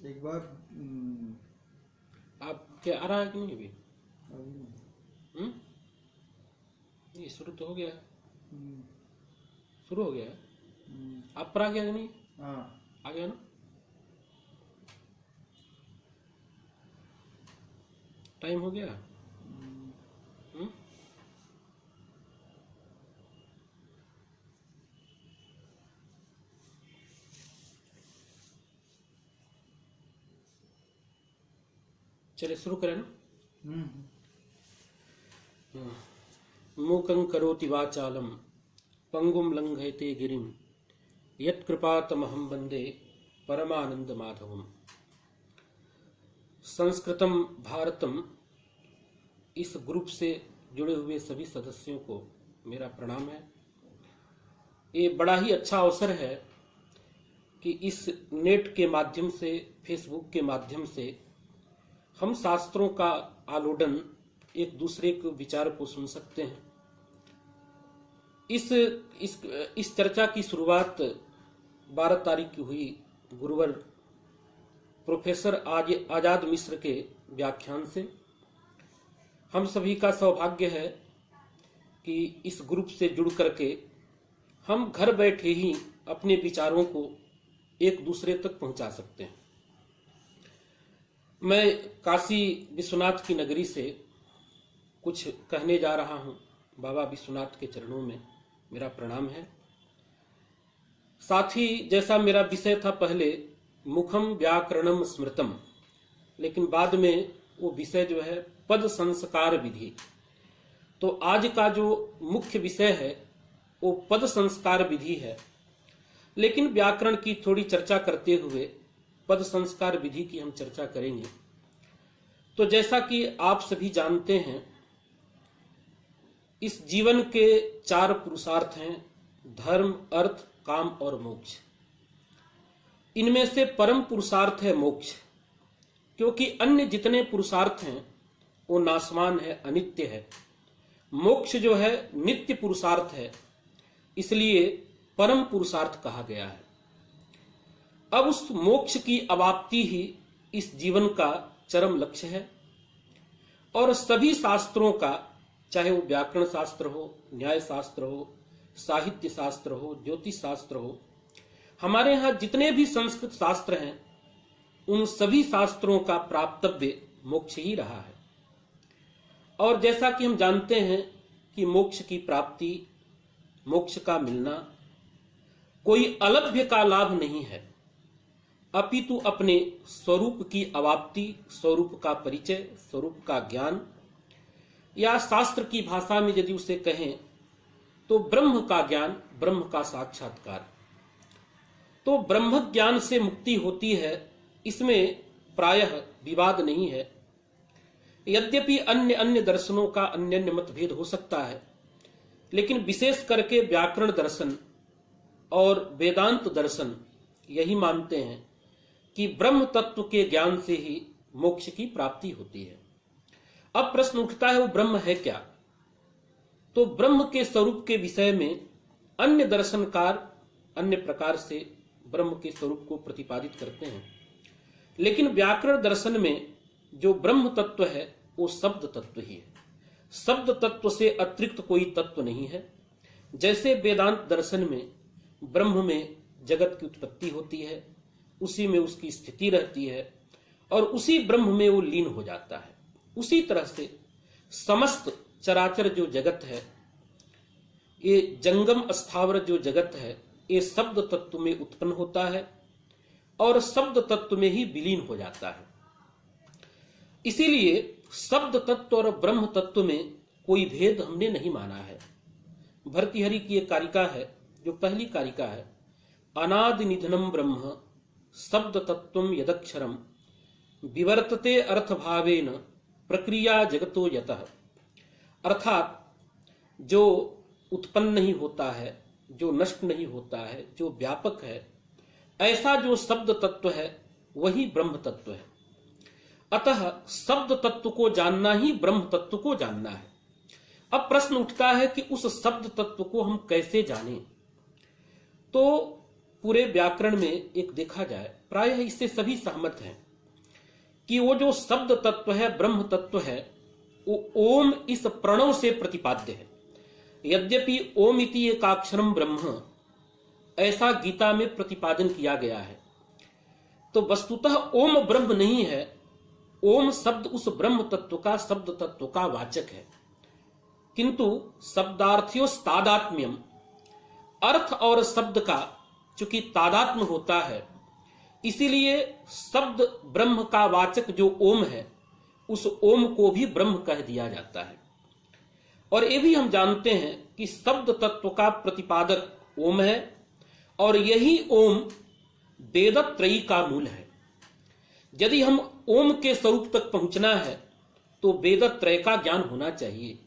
एक बार आप क्या आ रहा है कि नहीं अभी? अभी नहीं। ये शुरू तो हो गया है, हम्म, शुरू हो गया है। आप पर आ गया कि नहीं? हाँ, आ गया ना? टाइम हो गया। हम्म? चलिए शुरू करें ना। मूकं करोति वाचालं पंगुं लंघयते गिरिं यत्कृपातमहं वन्दे परमानंद माधवम। संस्कृतम भारतम इस ग्रुप से जुड़े हुए सभी सदस्यों को मेरा प्रणाम है। ये बड़ा ही अच्छा अवसर है कि इस नेट के माध्यम से, फेसबुक के माध्यम से हम शास्त्रों का आलोडन, एक दूसरे के विचार को सुन सकते हैं। इस चर्चा की शुरुआत 12 तारीख की हुई गुरुवर प्रोफेसर आजाद मिश्र के व्याख्यान से। हम सभी का सौभाग्य है कि इस ग्रुप से जुड़ करके हम घर बैठे ही अपने विचारों को एक दूसरे तक पहुंचा सकते हैं। मैं काशी विश्वनाथ की नगरी से कुछ कहने जा रहा हूं। बाबा विश्वनाथ के चरणों में मेरा प्रणाम है। साथ ही जैसा मेरा विषय था पहले मुखम व्याकरणम स्मृतम, लेकिन बाद में वो विषय जो है पद संस्कार विधि। तो आज का जो मुख्य विषय है वो पद संस्कार विधि है, लेकिन व्याकरण की थोड़ी चर्चा करते हुए पद संस्कार विधि की हम चर्चा करेंगे। तो जैसा कि आप सभी जानते हैं, इस जीवन के 4 पुरुषार्थ हैं, धर्म, अर्थ, काम और मोक्ष। इनमें से परम पुरुषार्थ है मोक्ष, क्योंकि अन्य जितने पुरुषार्थ हैं वो नाशवान है, अनित्य है। मोक्ष जो है नित्य पुरुषार्थ है, इसलिए परम पुरुषार्थ कहा गया है। अब उस मोक्ष की अवाप्ति ही इस जीवन का चरम लक्ष्य है। और सभी शास्त्रों का, चाहे वो व्याकरण शास्त्र हो, न्याय शास्त्र हो, साहित्य शास्त्र हो, ज्योतिष शास्त्र हो, हमारे यहाँ जितने भी संस्कृत शास्त्र हैं, उन सभी शास्त्रों का प्राप्तव्य मोक्ष ही रहा है। और जैसा कि हम जानते हैं कि मोक्ष की प्राप्ति, मोक्ष का मिलना कोई अलभ्य का लाभ नहीं है, अपितु अपने स्वरूप की अवाप्ति, स्वरूप का परिचय, स्वरूप का ज्ञान, या शास्त्र की भाषा में यदि उसे कहें तो ब्रह्म का ज्ञान, ब्रह्म का साक्षात्कार। तो ब्रह्म ज्ञान से मुक्ति होती है, इसमें प्रायः विवाद नहीं है। यद्यपि अन्य अन्य दर्शनों का अन्य अन्य मतभेद हो सकता है, लेकिन विशेष करके व्याकरण दर्शन और वेदांत दर्शन यही मानते हैं कि ब्रह्म तत्व के ज्ञान से ही मोक्ष की प्राप्ति होती है। अब प्रश्न उठता है, वो ब्रह्म है क्या? तो ब्रह्म के स्वरूप के विषय में अन्य दर्शनकार अन्य प्रकार से ब्रह्म के स्वरूप को प्रतिपादित करते हैं, लेकिन व्याकरण दर्शन में जो ब्रह्म तत्व है वो शब्द तत्व ही है। शब्द तत्व से अतिरिक्त कोई तत्व नहीं है। जैसे वेदांत दर्शन में ब्रह्म में जगत की उत्पत्ति होती है, उसी में उसकी स्थिति रहती है और उसी ब्रह्म में वो लीन हो जाता है, उसी तरह से समस्त चराचर जो जगत है, ये जंगम स्थावर जो जगत है, ये शब्द तत्व में उत्पन्न होता है और शब्द तत्व में ही विलीन हो जाता है। इसीलिए शब्द तत्व और ब्रह्म तत्व में कोई भेद हमने नहीं माना है। भर्तृहरि की एक कारिका है, जो पहली कारिका है, अनादि निधनम ब्रह्म शब्द तत्वम यदक्षरम विवर्तते अर्थभावेन प्रक्रिया जगतो यतः। अर्थात जो उत्पन्न नहीं होता है, जो नष्ट नहीं होता है, जो व्यापक है, ऐसा जो शब्द तत्व है वही ब्रह्म तत्व है। अतः शब्द तत्व को जानना ही ब्रह्म तत्व को जानना है। अब प्रश्न उठता है कि उस शब्द तत्व को हम कैसे जानें? तो पूरे व्याकरण में एक देखा जाए, प्रायः इससे सभी सहमत हैं कि वो जो शब्द तत्व है, ब्रह्म तत्व है, वो ओम इस प्रणव से प्रतिपाद्य है। यद्यपि ओम इति एकाक्षरम ब्रह्म ऐसा गीता में प्रतिपादन किया गया है, तो वस्तुतः ओम ब्रह्म नहीं है। ओम शब्द उस ब्रह्म तत्व का, शब्द तत्व का वाचक है, किंतु शब्दार्थियों तादात्म्यम, अर्थ और शब्द का चूंकि तादात्म्य होता है, इसीलिए शब्द ब्रह्म का वाचक जो ओम है, उस ओम को भी ब्रह्म कह दिया जाता है। और ये भी हम जानते हैं कि शब्द तत्व का प्रतिपादक ओम है, और यही ओम वेदत्रयी का मूल है। यदि हम ओम के स्वरूप तक पहुंचना है तो वेदत्रय का ज्ञान होना चाहिए,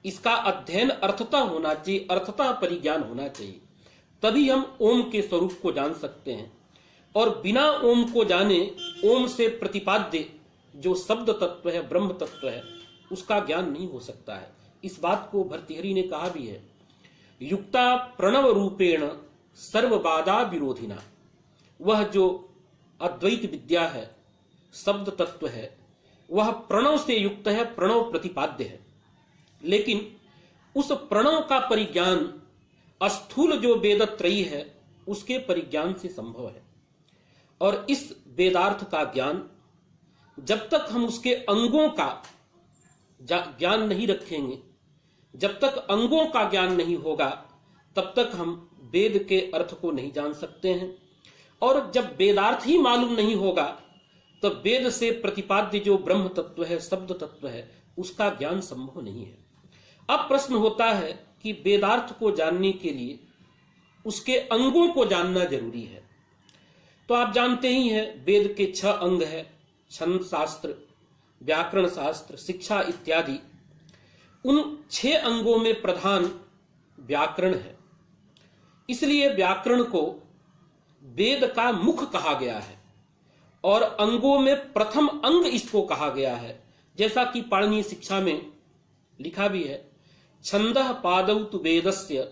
इसका अध्ययन अर्थतः होना चाहिए, अर्थतः परिज्ञान होना चाहिए, तभी हम ओम के स्वरूप को जान सकते हैं। और बिना ओम को जाने ओम से प्रतिपाद्य जो शब्द तत्व है, ब्रह्म तत्व है, उसका ज्ञान नहीं हो सकता है। इस बात को भर्तृहरि ने कहा भी है, युक्ता प्रणव रूपेण सर्वबाधा विरोधिना। वह जो अद्वैत विद्या है, शब्द तत्व है, वह प्रणव से युक्त है, प्रणव प्रतिपाद्य है। लेकिन उस प्रणव का परिज्ञान स्थूल जो वेदत्रयी है उसके परिज्ञान से संभव है। और इस वेदार्थ का ज्ञान जब तक हम उसके अंगों का ज्ञान नहीं रखेंगे, जब तक अंगों का ज्ञान नहीं होगा, तब तक हम वेद के अर्थ को नहीं जान सकते हैं। और जब वेदार्थ ही मालूम नहीं होगा, तो वेद से प्रतिपाद्य जो ब्रह्म तत्व है, शब्द तत्व है, उसका ज्ञान संभव नहीं है। अब प्रश्न होता है कि वेदार्थ को जानने के लिए उसके अंगों को जानना जरूरी है। तो आप जानते ही हैं, वेद के 6 अंग है, छंद शास्त्र, व्याकरण शास्त्र, शिक्षा इत्यादि। उन 6 अंगों में प्रधान व्याकरण है। इसलिए व्याकरण को वेद का मुख कहा गया है और अंगों में प्रथम अंग इसको कहा गया है। जैसा कि पाणिनीय शिक्षा में लिखा भी है, छंदः पादौ तु वेदस्य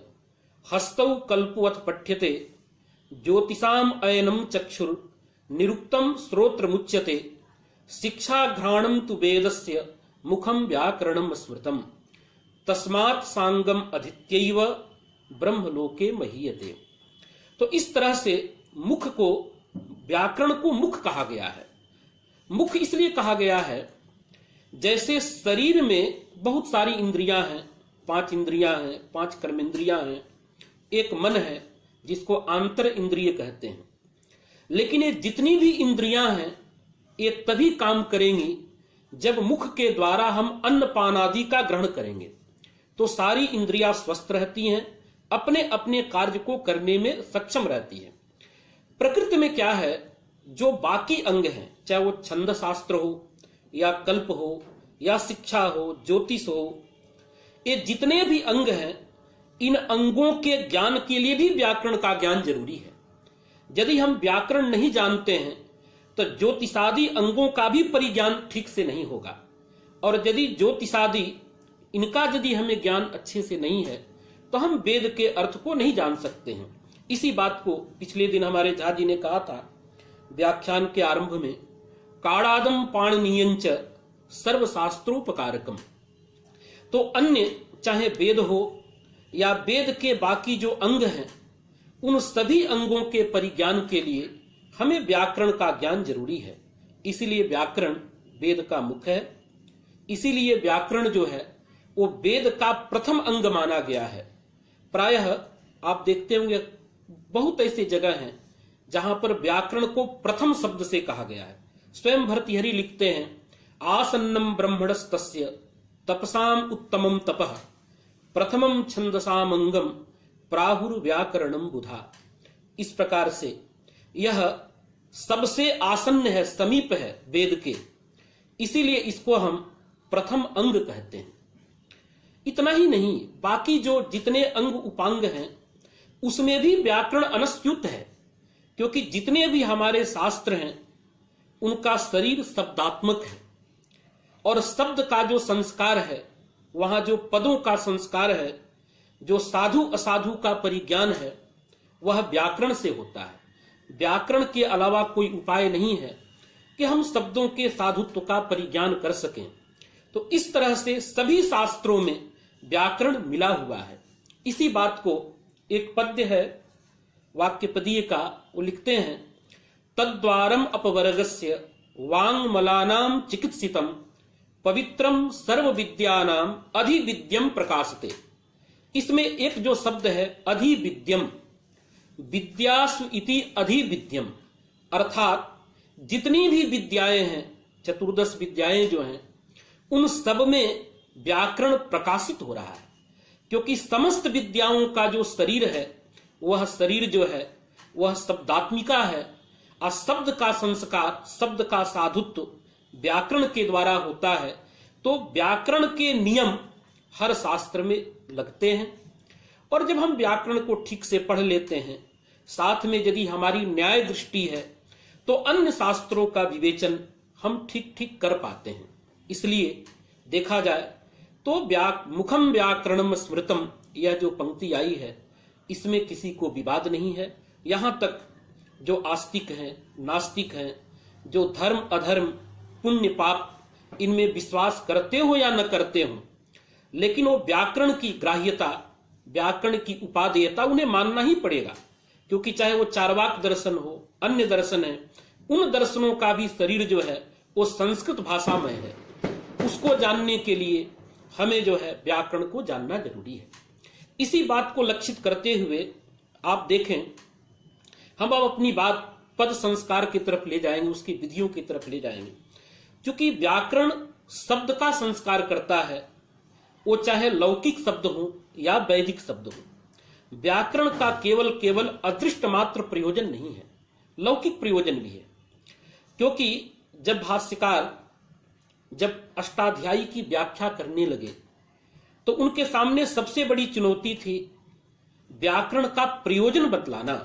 हस्तौ कल्पवत् पठ्यते ज्योतिषाम अयनम चक्षुर निरुक्तम श्रोत्र मुच्यते शिक्षा घ्राणम तु वेदस्य मुखम व्याकरणम स्मृतम तस्मात् सांगम अधीत्यैव ब्रह्मलोके महीयते। तो इस तरह से मुख को, व्याकरण को मुख कहा गया है। मुख इसलिए कहा गया है, जैसे शरीर में बहुत सारी इंद्रियां हैं, 5 इंद्रियां हैं, 5 कर्मेंद्रियां हैं, एक मन है जिसको आंतर इंद्रिय कहते हैं। लेकिन ये जितनी भी इंद्रियां हैं, ये तभी काम करेंगी जब मुख के द्वारा हम अन्न पान आदि का ग्रहण करेंगे। तो सारी इंद्रियां स्वस्थ रहती हैं, अपने अपने कार्य को करने में सक्षम रहती है। प्रकृति में क्या है, जो बाकी अंग हैं, चाहे वो छंद शास्त्र हो या कल्प हो या शिक्षा हो, ज्योतिष हो, ये जितने भी अंग हैं, इन अंगों के ज्ञान के लिए भी व्याकरण का ज्ञान जरूरी है। यदि हम व्याकरण नहीं जानते हैं तो ज्योतिषादि अंगों का भी परिज्ञान ठीक से नहीं होगा। और यदि ज्योतिषादि इनका यदि हमें ज्ञान अच्छे से नहीं है तो हम वेद के अर्थ को नहीं जान सकते हैं। इसी बात को पिछले दिन हमारे झा जी ने कहा था व्याख्यान के आरंभ में, काड़ादम पाणिनीयंच सर्वशास्त्रोपकारकम। तो अन्य चाहे वेद हो या वेद के बाकी जो अंग हैं, उन सभी अंगों के परिज्ञान के लिए हमें व्याकरण का ज्ञान जरूरी है। इसीलिए व्याकरण वेद का मुख है। इसीलिए व्याकरण जो है वो वेद का प्रथम अंग माना गया है। प्रायः आप देखते होंगे बहुत ऐसी जगह हैं जहां पर व्याकरण को प्रथम शब्द से कहा गया है। स्वयं भर्तृहरि लिखते हैं, आसन्नम ब्रह्मणस्तस्य तपसाम उत्तमम तपः प्रथमम छंदसाम अंगम प्राहुर व्याकरणम बुधा। इस प्रकार से यह सबसे आसन्न है, समीप है वेद के, इसीलिए इसको हम प्रथम अंग कहते हैं। इतना ही नहीं, बाकी जो जितने अंग उपांग हैं उसमें भी व्याकरण अनस्यूत है, क्योंकि जितने भी हमारे शास्त्र हैं उनका शरीर शब्दात्मक है और शब्द का जो संस्कार है, वहां जो पदों का संस्कार है, जो साधु असाधु का परिज्ञान है, वह व्याकरण से होता है। व्याकरण के अलावा कोई उपाय नहीं है कि हम शब्दों के साधुत्व का परिज्ञान कर सकें। तो इस तरह से सभी शास्त्रों में व्याकरण मिला हुआ है। इसी बात को एक पद्य है वाक्यपदीय का, वो लिखते हैं, तद्वारम अपवर्गस्य वाङ्मलानां चिकित्सितम पवित्रम सर्व विद्यानाम अधिविद्यम प्रकाशते। इसमें एक जो शब्द है अधिविद्यम, विद्यासु इति अधिविद्यम, अर्थात जितनी भी विद्याएं हैं, चतुर्दश विद्याएं जो हैं, उन सब में व्याकरण प्रकाशित हो रहा है। क्योंकि समस्त विद्याओं का जो शरीर है, वह शरीर जो है वह शब्दात्मिका है, और शब्द का संस्कार, शब्द का साधुत्व व्याकरण के द्वारा होता है। तो व्याकरण के नियम हर शास्त्र में लगते हैं, और जब हम व्याकरण को ठीक से पढ़ लेते हैं, साथ में यदि हमारी न्याय दृष्टि है, तो अन्य शास्त्रों का विवेचन हम ठीक ठीक कर पाते हैं। इसलिए देखा जाए तो मुखम व्याकरणम स्मृतम, यह जो पंक्ति आई है, इसमें किसी को विवाद नहीं है। यहां तक जो आस्तिक हैं, नास्तिक हैं, जो धर्म अधर्म पुण्य पाप इनमें विश्वास करते हो या न करते हो, लेकिन वो व्याकरण की ग्राह्यता, व्याकरण की उपादेयता उन्हें मानना ही पड़ेगा। क्योंकि चाहे वो चार्वाक दर्शन हो, अन्य दर्शन है, उन दर्शनों का भी शरीर जो है वो संस्कृत भाषा में है। उसको जानने के लिए हमें जो है व्याकरण को जानना जरूरी है। इसी बात को लक्षित करते हुए आप देखें, हम अब अपनी बात पद संस्कार की तरफ ले जाएंगे, उसकी विधियों की तरफ ले जाएंगे। क्योंकि व्याकरण शब्द का संस्कार करता है, वो चाहे लौकिक शब्द हो या वैदिक शब्द हो। व्याकरण का केवल अदृष्ट मात्र प्रयोजन नहीं है, लौकिक प्रयोजन भी है। क्योंकि जब भाष्यकार जब अष्टाध्यायी की व्याख्या करने लगे, तो उनके सामने सबसे बड़ी चुनौती थी व्याकरण का प्रयोजन बतलाना।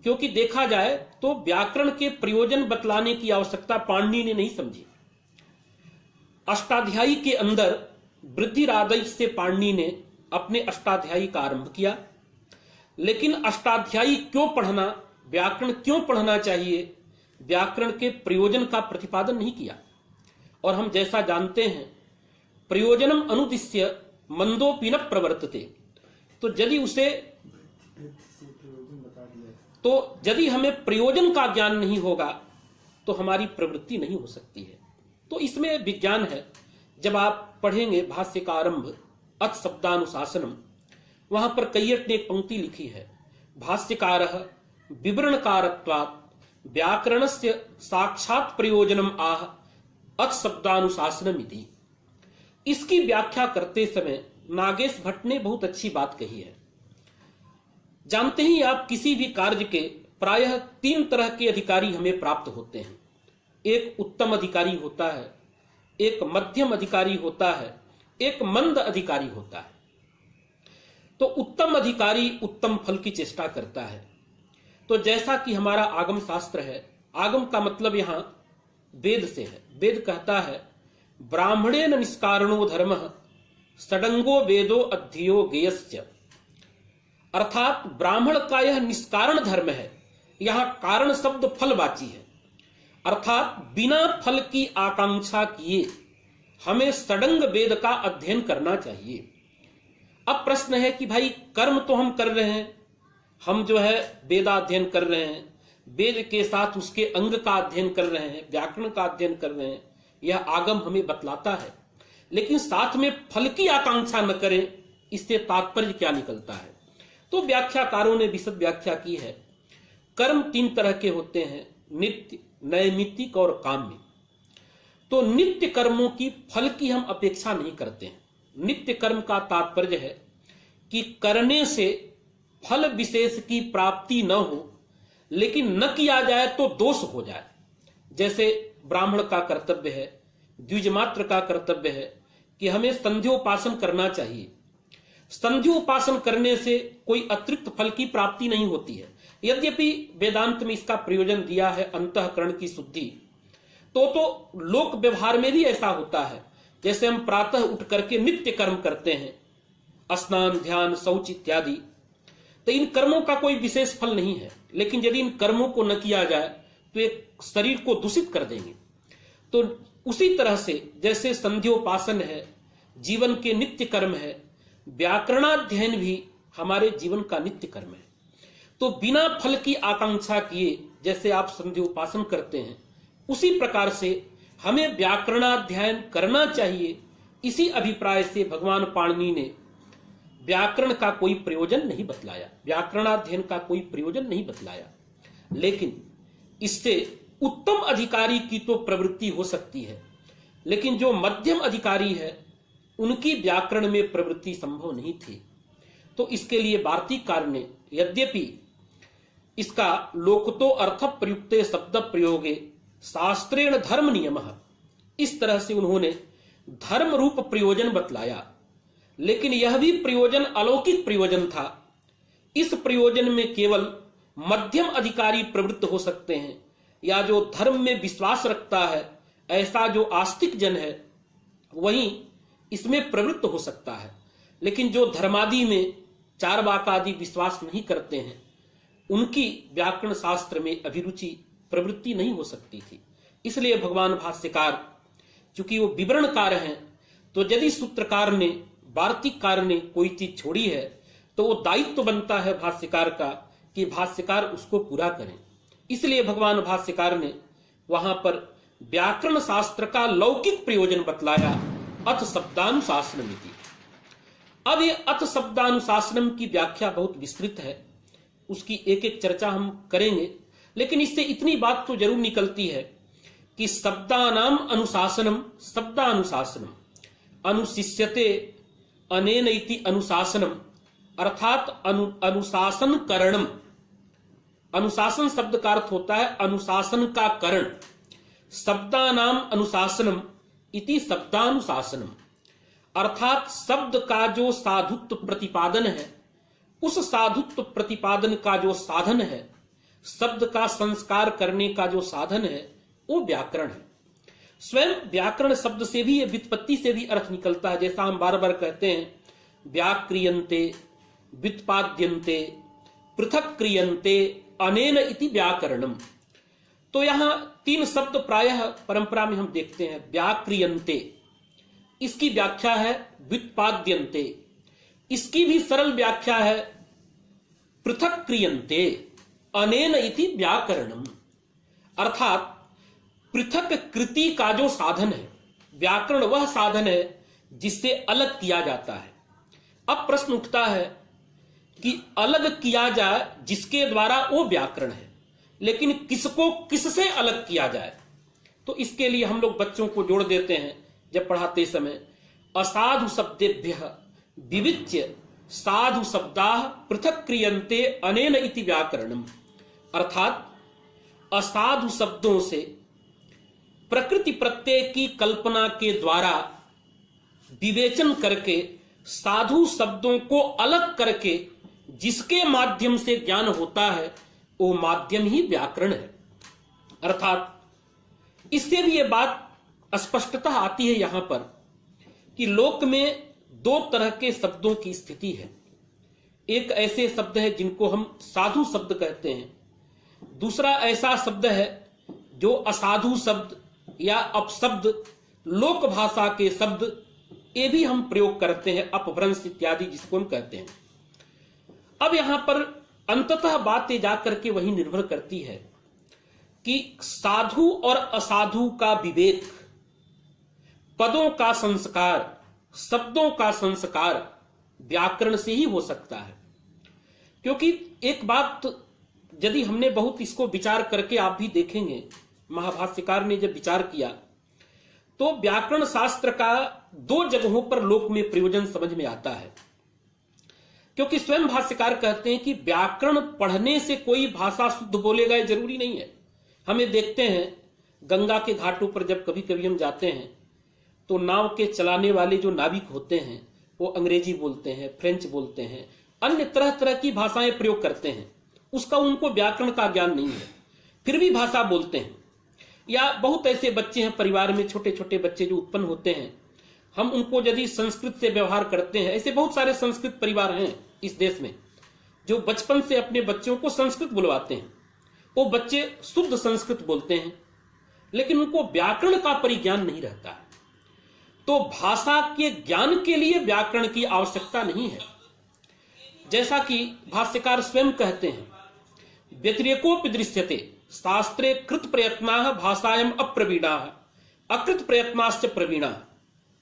क्योंकि देखा जाए तो व्याकरण के प्रयोजन बतलाने की आवश्यकता पाणिनि ने नहीं समझी। अष्टाध्यायी के अंदर वृद्धिरादय से पाणिनि ने अपने अष्टाध्यायी का आरंभ किया, लेकिन अष्टाध्यायी क्यों पढ़ना, व्याकरण क्यों पढ़ना चाहिए, व्याकरण के प्रयोजन का प्रतिपादन नहीं किया। और हम जैसा जानते हैं, प्रयोजनम अनुदिश्य मंदोपि न प्रवर्तते। तो यदि हमें प्रयोजन का ज्ञान नहीं होगा तो हमारी प्रवृत्ति नहीं हो सकती है। तो इसमें विज्ञान है। जब आप पढ़ेंगे भाष्य का आरंभ अथ शब्दानुशासनम, वहां पर कैयट ने एक पंक्ति लिखी है, भाष्यकारः विवरणकारत्वात् व्याकरणस्य साक्षात प्रयोजनम आह अथ शब्दानुशासनमिति। इसकी व्याख्या करते समय नागेश भट्ट ने बहुत अच्छी बात कही है। जानते ही आप, किसी भी कार्य के प्रायः 3 तरह के अधिकारी हमें प्राप्त होते हैं। एक उत्तम अधिकारी होता है, एक मध्यम अधिकारी होता है, एक मंद अधिकारी होता है। तो उत्तम अधिकारी उत्तम फल की चेष्टा करता है। तो जैसा कि हमारा आगम शास्त्र है, आगम का मतलब यहां वेद से है। वेद कहता है ब्राह्मणेन निष्कारणो धर्मः षडंगो वेदो अध्ययो गेयस्य, अर्थात ब्राह्मण का यह निष्कारण धर्म है। यहां कारण शब्द फलवाची है, अर्थात बिना फल की आकांक्षा किए हमें षडंग वेद का अध्ययन करना चाहिए। अब प्रश्न है कि भाई कर्म तो हम कर रहे हैं, हम जो है वेदाध्ययन कर रहे हैं, वेद के साथ उसके अंग का अध्ययन कर रहे हैं, व्याकरण का अध्ययन कर रहे हैं, यह आगम हमें बतलाता है। लेकिन साथ में फल की आकांक्षा न करें, इससे तात्पर्य क्या निकलता है? तो व्याख्याकारों ने विशद व्याख्या की है। कर्म 3 तरह के होते हैं, नित्य, नैमित्तिक और काम्य। तो नित्य कर्मों की फल की हम अपेक्षा नहीं करते हैं। नित्य कर्म का तात्पर्य है कि करने से फल विशेष की प्राप्ति न हो, लेकिन न किया जाए तो दोष हो जाए। जैसे ब्राह्मण का कर्तव्य है, द्विजमात्र का कर्तव्य है कि हमें संध्योपासन करना चाहिए। संध्योपासन करने से कोई अतिरिक्त फल की प्राप्ति नहीं होती है। यद्यपि वेदांत में इसका प्रयोजन दिया है अंतःकरण की शुद्धि, तो लोक व्यवहार में भी ऐसा होता है। जैसे हम प्रातः उठ करके नित्य कर्म करते हैं, स्नान, ध्यान, शौच इत्यादि, तो इन कर्मों का कोई विशेष फल नहीं है, लेकिन यदि इन कर्मों को न किया जाए तो एक शरीर को दूषित कर देंगे। तो उसी तरह से जैसे संध्योपासन है, जीवन के नित्य कर्म है, व्याकरणाध्ययन भी हमारे जीवन का नित्य कर्म है। तो बिना फल की आकांक्षा किए जैसे आप संध्योपासन करते हैं, उसी प्रकार से हमें व्याकरणाध्ययन करना चाहिए। इसी अभिप्राय से भगवान पाणिनि ने व्याकरण का कोई प्रयोजन नहीं बतलाया, व्याकरणाध्ययन का कोई प्रयोजन नहीं बतलाया, लेकिन इससे उत्तम अधिकारी की तो प्रवृत्ति हो सकती है, लेकिन जो मध्यम अधिकारी है उनकी व्याकरण में प्रवृत्ति संभव नहीं थी। तो इसके लिए वार्तिककार ने यद्यपि इसका लोकतो अर्थ प्रयुक्ते शब्द प्रयोगे शास्त्रेण धर्म नियमः, इस तरह से उन्होंने धर्म रूप प्रयोजन बतलाया, लेकिन यह भी प्रयोजन अलौकिक प्रयोजन था। इस प्रयोजन में केवल मध्यम अधिकारी प्रवृत्त हो सकते हैं, या जो धर्म में विश्वास रखता है ऐसा जो आस्तिक जन है वही इसमें प्रवृत्त हो सकता है। लेकिन जो धर्मादि में चार वाक आदि विश्वास नहीं करते हैं उनकी व्याकरण शास्त्र में अभिरुचि प्रवृत्ति नहीं हो सकती थी। इसलिए भगवान भाष्यकार चूंकि वो विवरणकार हैं, तो यदि सूत्रकार ने वार्तिककार ने कोई चीज छोड़ी है तो वो दायित्व बनता है भाष्यकार का कि भाष्यकार उसको पूरा करें। इसलिए भगवान भाष्यकार ने वहां पर व्याकरण शास्त्र का लौकिक प्रयोजन बतलाया, अथ शब्दानुशासनम इति। अब ये अथ शब्दानुशासनम की व्याख्या बहुत विस्तृत है, उसकी एक एक चर्चा हम करेंगे, लेकिन इससे इतनी बात तो जरूर निकलती है कि शब्दानाम अनुशासनम शब्दानुशासनम अनुशिष्यते अनेन इति अनुशासनम, अर्थात अनुशासन करणम। अनुशासन शब्द का अर्थ होता है अनुशासन का करण। शब्दानाम अनुशासनम इति शब्दानुशासनम, अर्थात शब्द का जो साधुत्व प्रतिपादन है, उस साधुत्व प्रतिपादन का जो साधन है, शब्द का संस्कार करने का जो साधन है, वो व्याकरण है। स्वयं व्याकरण शब्द से भी, व्युत्पत्ति से भी अर्थ निकलता है। जैसा हम बार बार कहते हैं व्याक्रियन्ते, व्युत्पाद्यन्ते, पृथक क्रियन्ते अनेन इति व्याकरणम। तो यहां तीन शब्द प्रायः परंपरा में हम देखते हैं। व्याक्रियन्ते, इसकी व्याख्या है व्युत्पाद्यन्ते, इसकी भी सरल व्याख्या है पृथक क्रियन्ते अनेन इति व्याकरणम, अर्थात पृथक कृति का जो साधन है। व्याकरण वह साधन है जिससे अलग किया जाता है। अब प्रश्न उठता है कि अलग किया जाए जिसके द्वारा वो व्याकरण है, लेकिन किसको किससे अलग किया जाए। तो इसके लिए हम लोग बच्चों को जोड़ देते हैं जब पढ़ाते समय, असाधु शब्देभ्यः विविच्य साधु शब्दाः पृथक क्रियन्ते अनेन इति व्याकरणम, अर्थात असाधु शब्दों से प्रकृति प्रत्यय की कल्पना के द्वारा विवेचन करके साधु शब्दों को अलग करके जिसके माध्यम से ज्ञान होता है वो माध्यम ही व्याकरण है। अर्थात इससे भी ये बात स्पष्टता आती है यहां पर कि लोक में दो तरह के शब्दों की स्थिति है। एक ऐसे शब्द है जिनको हम साधु शब्द कहते हैं, दूसरा ऐसा शब्द है जो असाधु शब्द या अपशब्द, लोक भाषा के शब्द, ये भी हम प्रयोग करते हैं, अपभ्रंश इत्यादि जिसको हम कहते हैं। अब यहां पर अंततः बातें जाकर के वही निर्भर करती है कि साधु और असाधु का विवेक, पदों का संस्कार, शब्दों का संस्कार व्याकरण से ही हो सकता है। क्योंकि एक बात यदि हमने बहुत इसको विचार करके, आप भी देखेंगे महाभाष्यकार ने जब विचार किया तो व्याकरण शास्त्र का दो जगहों पर लोक में प्रयोजन समझ में आता है। क्योंकि स्वयं भाष्यकार कहते हैं कि व्याकरण पढ़ने से कोई भाषा शुद्ध बोलेगा ये जरूरी नहीं है। हमें देखते हैं गंगा के घाटों पर जब कभी कभी हम जाते हैं तो नाव के चलाने वाले जो नाविक होते हैं वो अंग्रेजी बोलते हैं, फ्रेंच बोलते हैं, अन्य तरह तरह की भाषाएं प्रयोग करते हैं। उसका उनको व्याकरण का ज्ञान नहीं है, फिर भी भाषा बोलते हैं। या बहुत ऐसे बच्चे हैं परिवार में, छोटे छोटे बच्चे जो उत्पन्न होते हैं, हम उनको यदि संस्कृत से व्यवहार करते हैं, ऐसे बहुत सारे संस्कृत परिवार हैं इस देश में जो बचपन से अपने बच्चों को संस्कृत बुलवाते हैं, वो बच्चे शुद्ध संस्कृत बोलते हैं, लेकिन उनको व्याकरण का परिज्ञान नहीं रहता है। तो भाषा के ज्ञान के लिए व्याकरण की आवश्यकता नहीं है। जैसा कि भाष्यकार स्वयं कहते हैं, व्यतिरेकोपि दृश्यते शास्त्रे कृत प्रयत्नाः भाषायाम अप्रवीणाः अकृत प्रयत्नाश्च प्रवीणाः।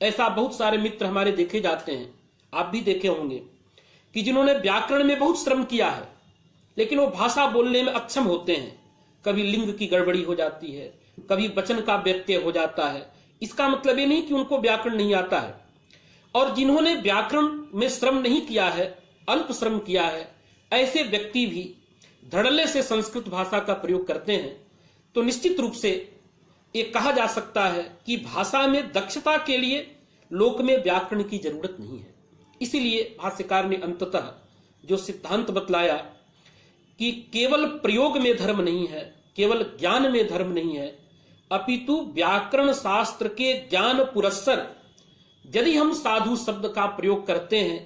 ऐसा बहुत सारे मित्र हमारे देखे जाते हैं, आप भी देखे होंगे, कि जिन्होंने व्याकरण में बहुत श्रम किया है, लेकिन वो भाषा बोलने में अक्षम होते हैं। कभी लिंग की गड़बड़ी हो जाती है, कभी वचन का व्यत्यय हो जाता है। इसका मतलब ये नहीं कि उनको व्याकरण नहीं आता है। और जिन्होंने व्याकरण में श्रम नहीं किया है, अल्प श्रम किया है, ऐसे व्यक्ति भी धड़ल्ले से संस्कृत भाषा का प्रयोग करते हैं, तो निश्चित रूप से ये कहा जा सकता है कि भाषा में दक्षता के लिए लोक में व्याकरण की जरूरत नहीं है। इसीलिए भाष्यकार ने अंततः जो सिद्धांत बतलाया कि केवल प्रयोग में धर्म नहीं है, केवल ज्ञान में धर्म नहीं है, अपितु व्याकरण शास्त्र के ज्ञान पुरस्सर यदि हम साधु शब्द का प्रयोग करते हैं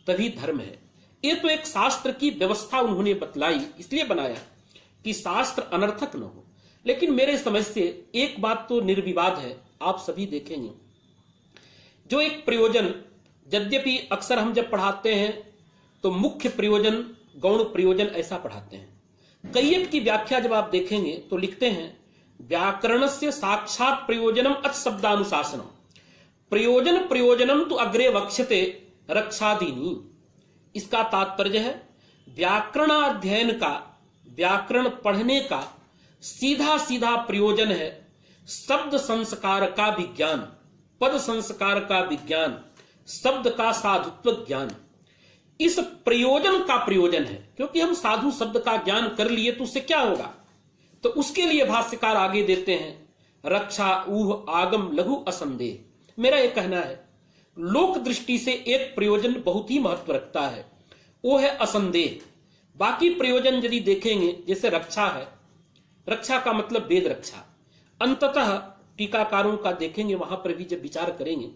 तभी धर्म है। ये तो एक शास्त्र की व्यवस्था उन्होंने बतलाई, इसलिए बनाया कि शास्त्र अनर्थक न हो। लेकिन मेरे समझ से एक बात तो निर्विवाद है, आप सभी देखेंगे, जो एक प्रयोजन, यद्यपि अक्सर हम जब पढ़ाते हैं तो मुख्य प्रयोजन गौण प्रयोजन ऐसा पढ़ाते हैं। कैयट की व्याख्या जब आप देखेंगे तो लिखते हैं, व्याकरणस्य साक्षात प्रयोजनम अच शब्दानुशासनम प्रयोजन प्रयोजनम तो अग्रे वक्ष्यते रक्षादीनी। इसका तात्पर्य है व्याकरणाध्ययन का, व्याकरण पढ़ने का सीधा सीधा प्रयोजन है शब्द संस्कार का विज्ञान, पद संस्कार का विज्ञान, शब्द का साधुत्व ज्ञान। इस प्रयोजन का प्रयोजन है, क्योंकि हम साधु शब्द का ज्ञान कर लिए तो उससे क्या होगा। तो उसके लिए भाष्यकार आगे देते हैं रक्षा ऊह आगम लघु असंदेह। मेरा यह कहना है, लोक दृष्टि से एक प्रयोजन बहुत ही महत्व रखता है, वो है असंदेह। बाकी प्रयोजन यदि देखेंगे, जैसे रक्षा है, रक्षा का मतलब वेद रक्षा। अंततः टीकाकारों का देखेंगे, वहां पर भी जब विचार करेंगे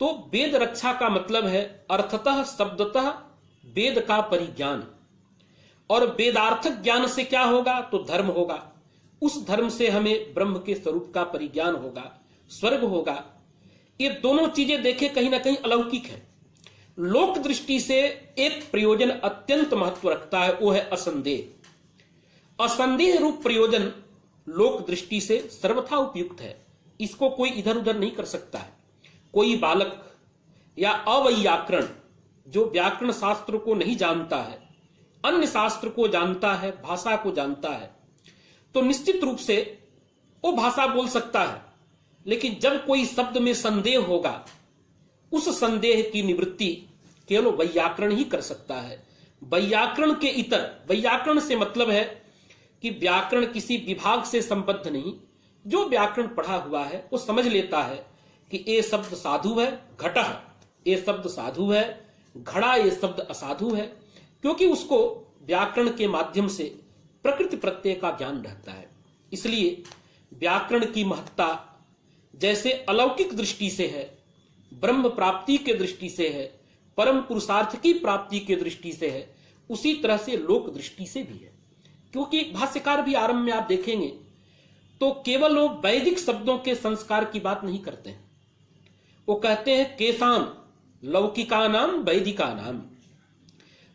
तो वेद रक्षा का मतलब है अर्थतः शब्दतः वेद का परिज्ञान। और वेदार्थक ज्ञान से क्या होगा, तो धर्म होगा। उस धर्म से हमें ब्रह्म के स्वरूप का परिज्ञान होगा, स्वर्ग होगा। ये दोनों चीजें देखे कहीं ना कहीं अलौकिक है। लोक दृष्टि से एक प्रयोजन अत्यंत महत्व रखता है, वो है असंदेह। असंदेह रूप प्रयोजन लोक दृष्टि से सर्वथा उपयुक्त है, इसको कोई इधर उधर नहीं कर सकता है। कोई बालक या अवैयाकरण जो व्याकरण शास्त्र को नहीं जानता है, अन्य शास्त्र को जानता है, भाषा को जानता है, तो निश्चित रूप से वो भाषा बोल सकता है। लेकिन जब कोई शब्द में संदेह होगा, उस संदेह की निवृत्ति केवल वैयाकरण ही कर सकता है। वैयाकरण के इतर, वैयाकरण से मतलब है कि व्याकरण किसी विभाग से संबद्ध नहीं, जो व्याकरण पढ़ा हुआ है वो समझ लेता है कि ये शब्द साधु है, घटः ये शब्द साधु है, घड़ा ये शब्द असाधु है, क्योंकि उसको व्याकरण के माध्यम से प्रकृति प्रत्यय का ज्ञान रहता है। इसलिए व्याकरण की महत्ता जैसे अलौकिक दृष्टि से है, ब्रह्म प्राप्ति के दृष्टि से है, परम पुरुषार्थ की प्राप्ति के दृष्टि से है, उसी तरह से लोक दृष्टि से भी है। क्योंकि भाष्यकार भी आरंभ में आप देखेंगे तो केवल वो वैदिक शब्दों के संस्कार की बात नहीं करते हैं, वो कहते हैं केसाम लौकिका नाम वैदिका नाम।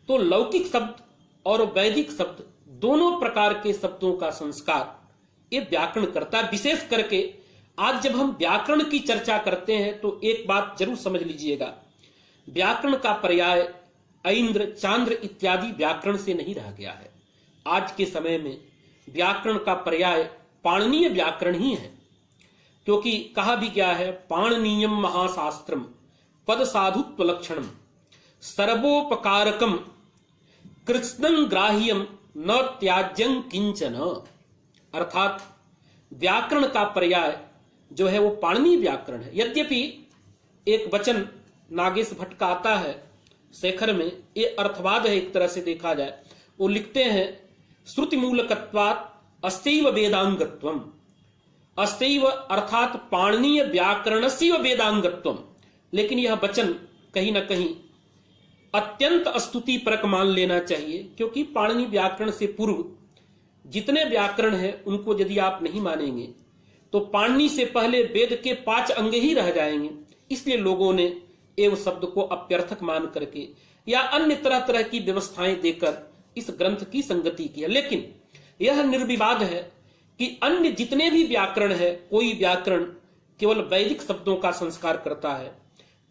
तो लौकिक शब्द और वैदिक शब्द दोनों प्रकार के शब्दों का संस्कार ये व्याकरण करता है। विशेष करके आज जब हम व्याकरण की चर्चा करते हैं तो एक बात जरूर समझ लीजिएगा, व्याकरण का पर्याय ऐन्द्र चांद्र इत्यादि व्याकरण से नहीं रह गया है। आज के समय में व्याकरण का पर्याय पाणिनीय व्याकरण ही है, क्योंकि कहा भी गया है पाणिनीयम महाशास्त्रम पद साधुत्व लक्षणम सर्वोपकारकम कृत्स्नं ग्राह्यम न त्याज्यं किंचन। अर्थात व्याकरण का पर्याय जो है वो पाणिनीय व्याकरण है। यद्यपि एक वचन नागेश भट्ट का आता है शेखर में, ये अर्थवाद है एक तरह से देखा जाए। वो लिखते हैं श्रुति मूलकत्वात् अस्यैव वेदांगत्वम। अस्यैव अर्थात पाणिनीय व्याकरणस्य वेदांगत्वम। लेकिन यह वचन कहीं ना कहीं अत्यंत स्तुति परक मान लेना चाहिए, क्योंकि पाणिनि व्याकरण से पूर्व जितने व्याकरण हैं उनको यदि आप नहीं मानेंगे तो पाणिनि से पहले वेद के 5 अंग ही रह जाएंगे। इसलिए लोगों ने एव शब्द को अप्यर्थक मान करके या अन्य तरह तरह की व्यवस्थाएं देकर इस ग्रंथ की संगति की है। लेकिन यह निर्विवाद है कि अन्य जितने भी व्याकरण है, कोई व्याकरण केवल वैदिक शब्दों का संस्कार करता है,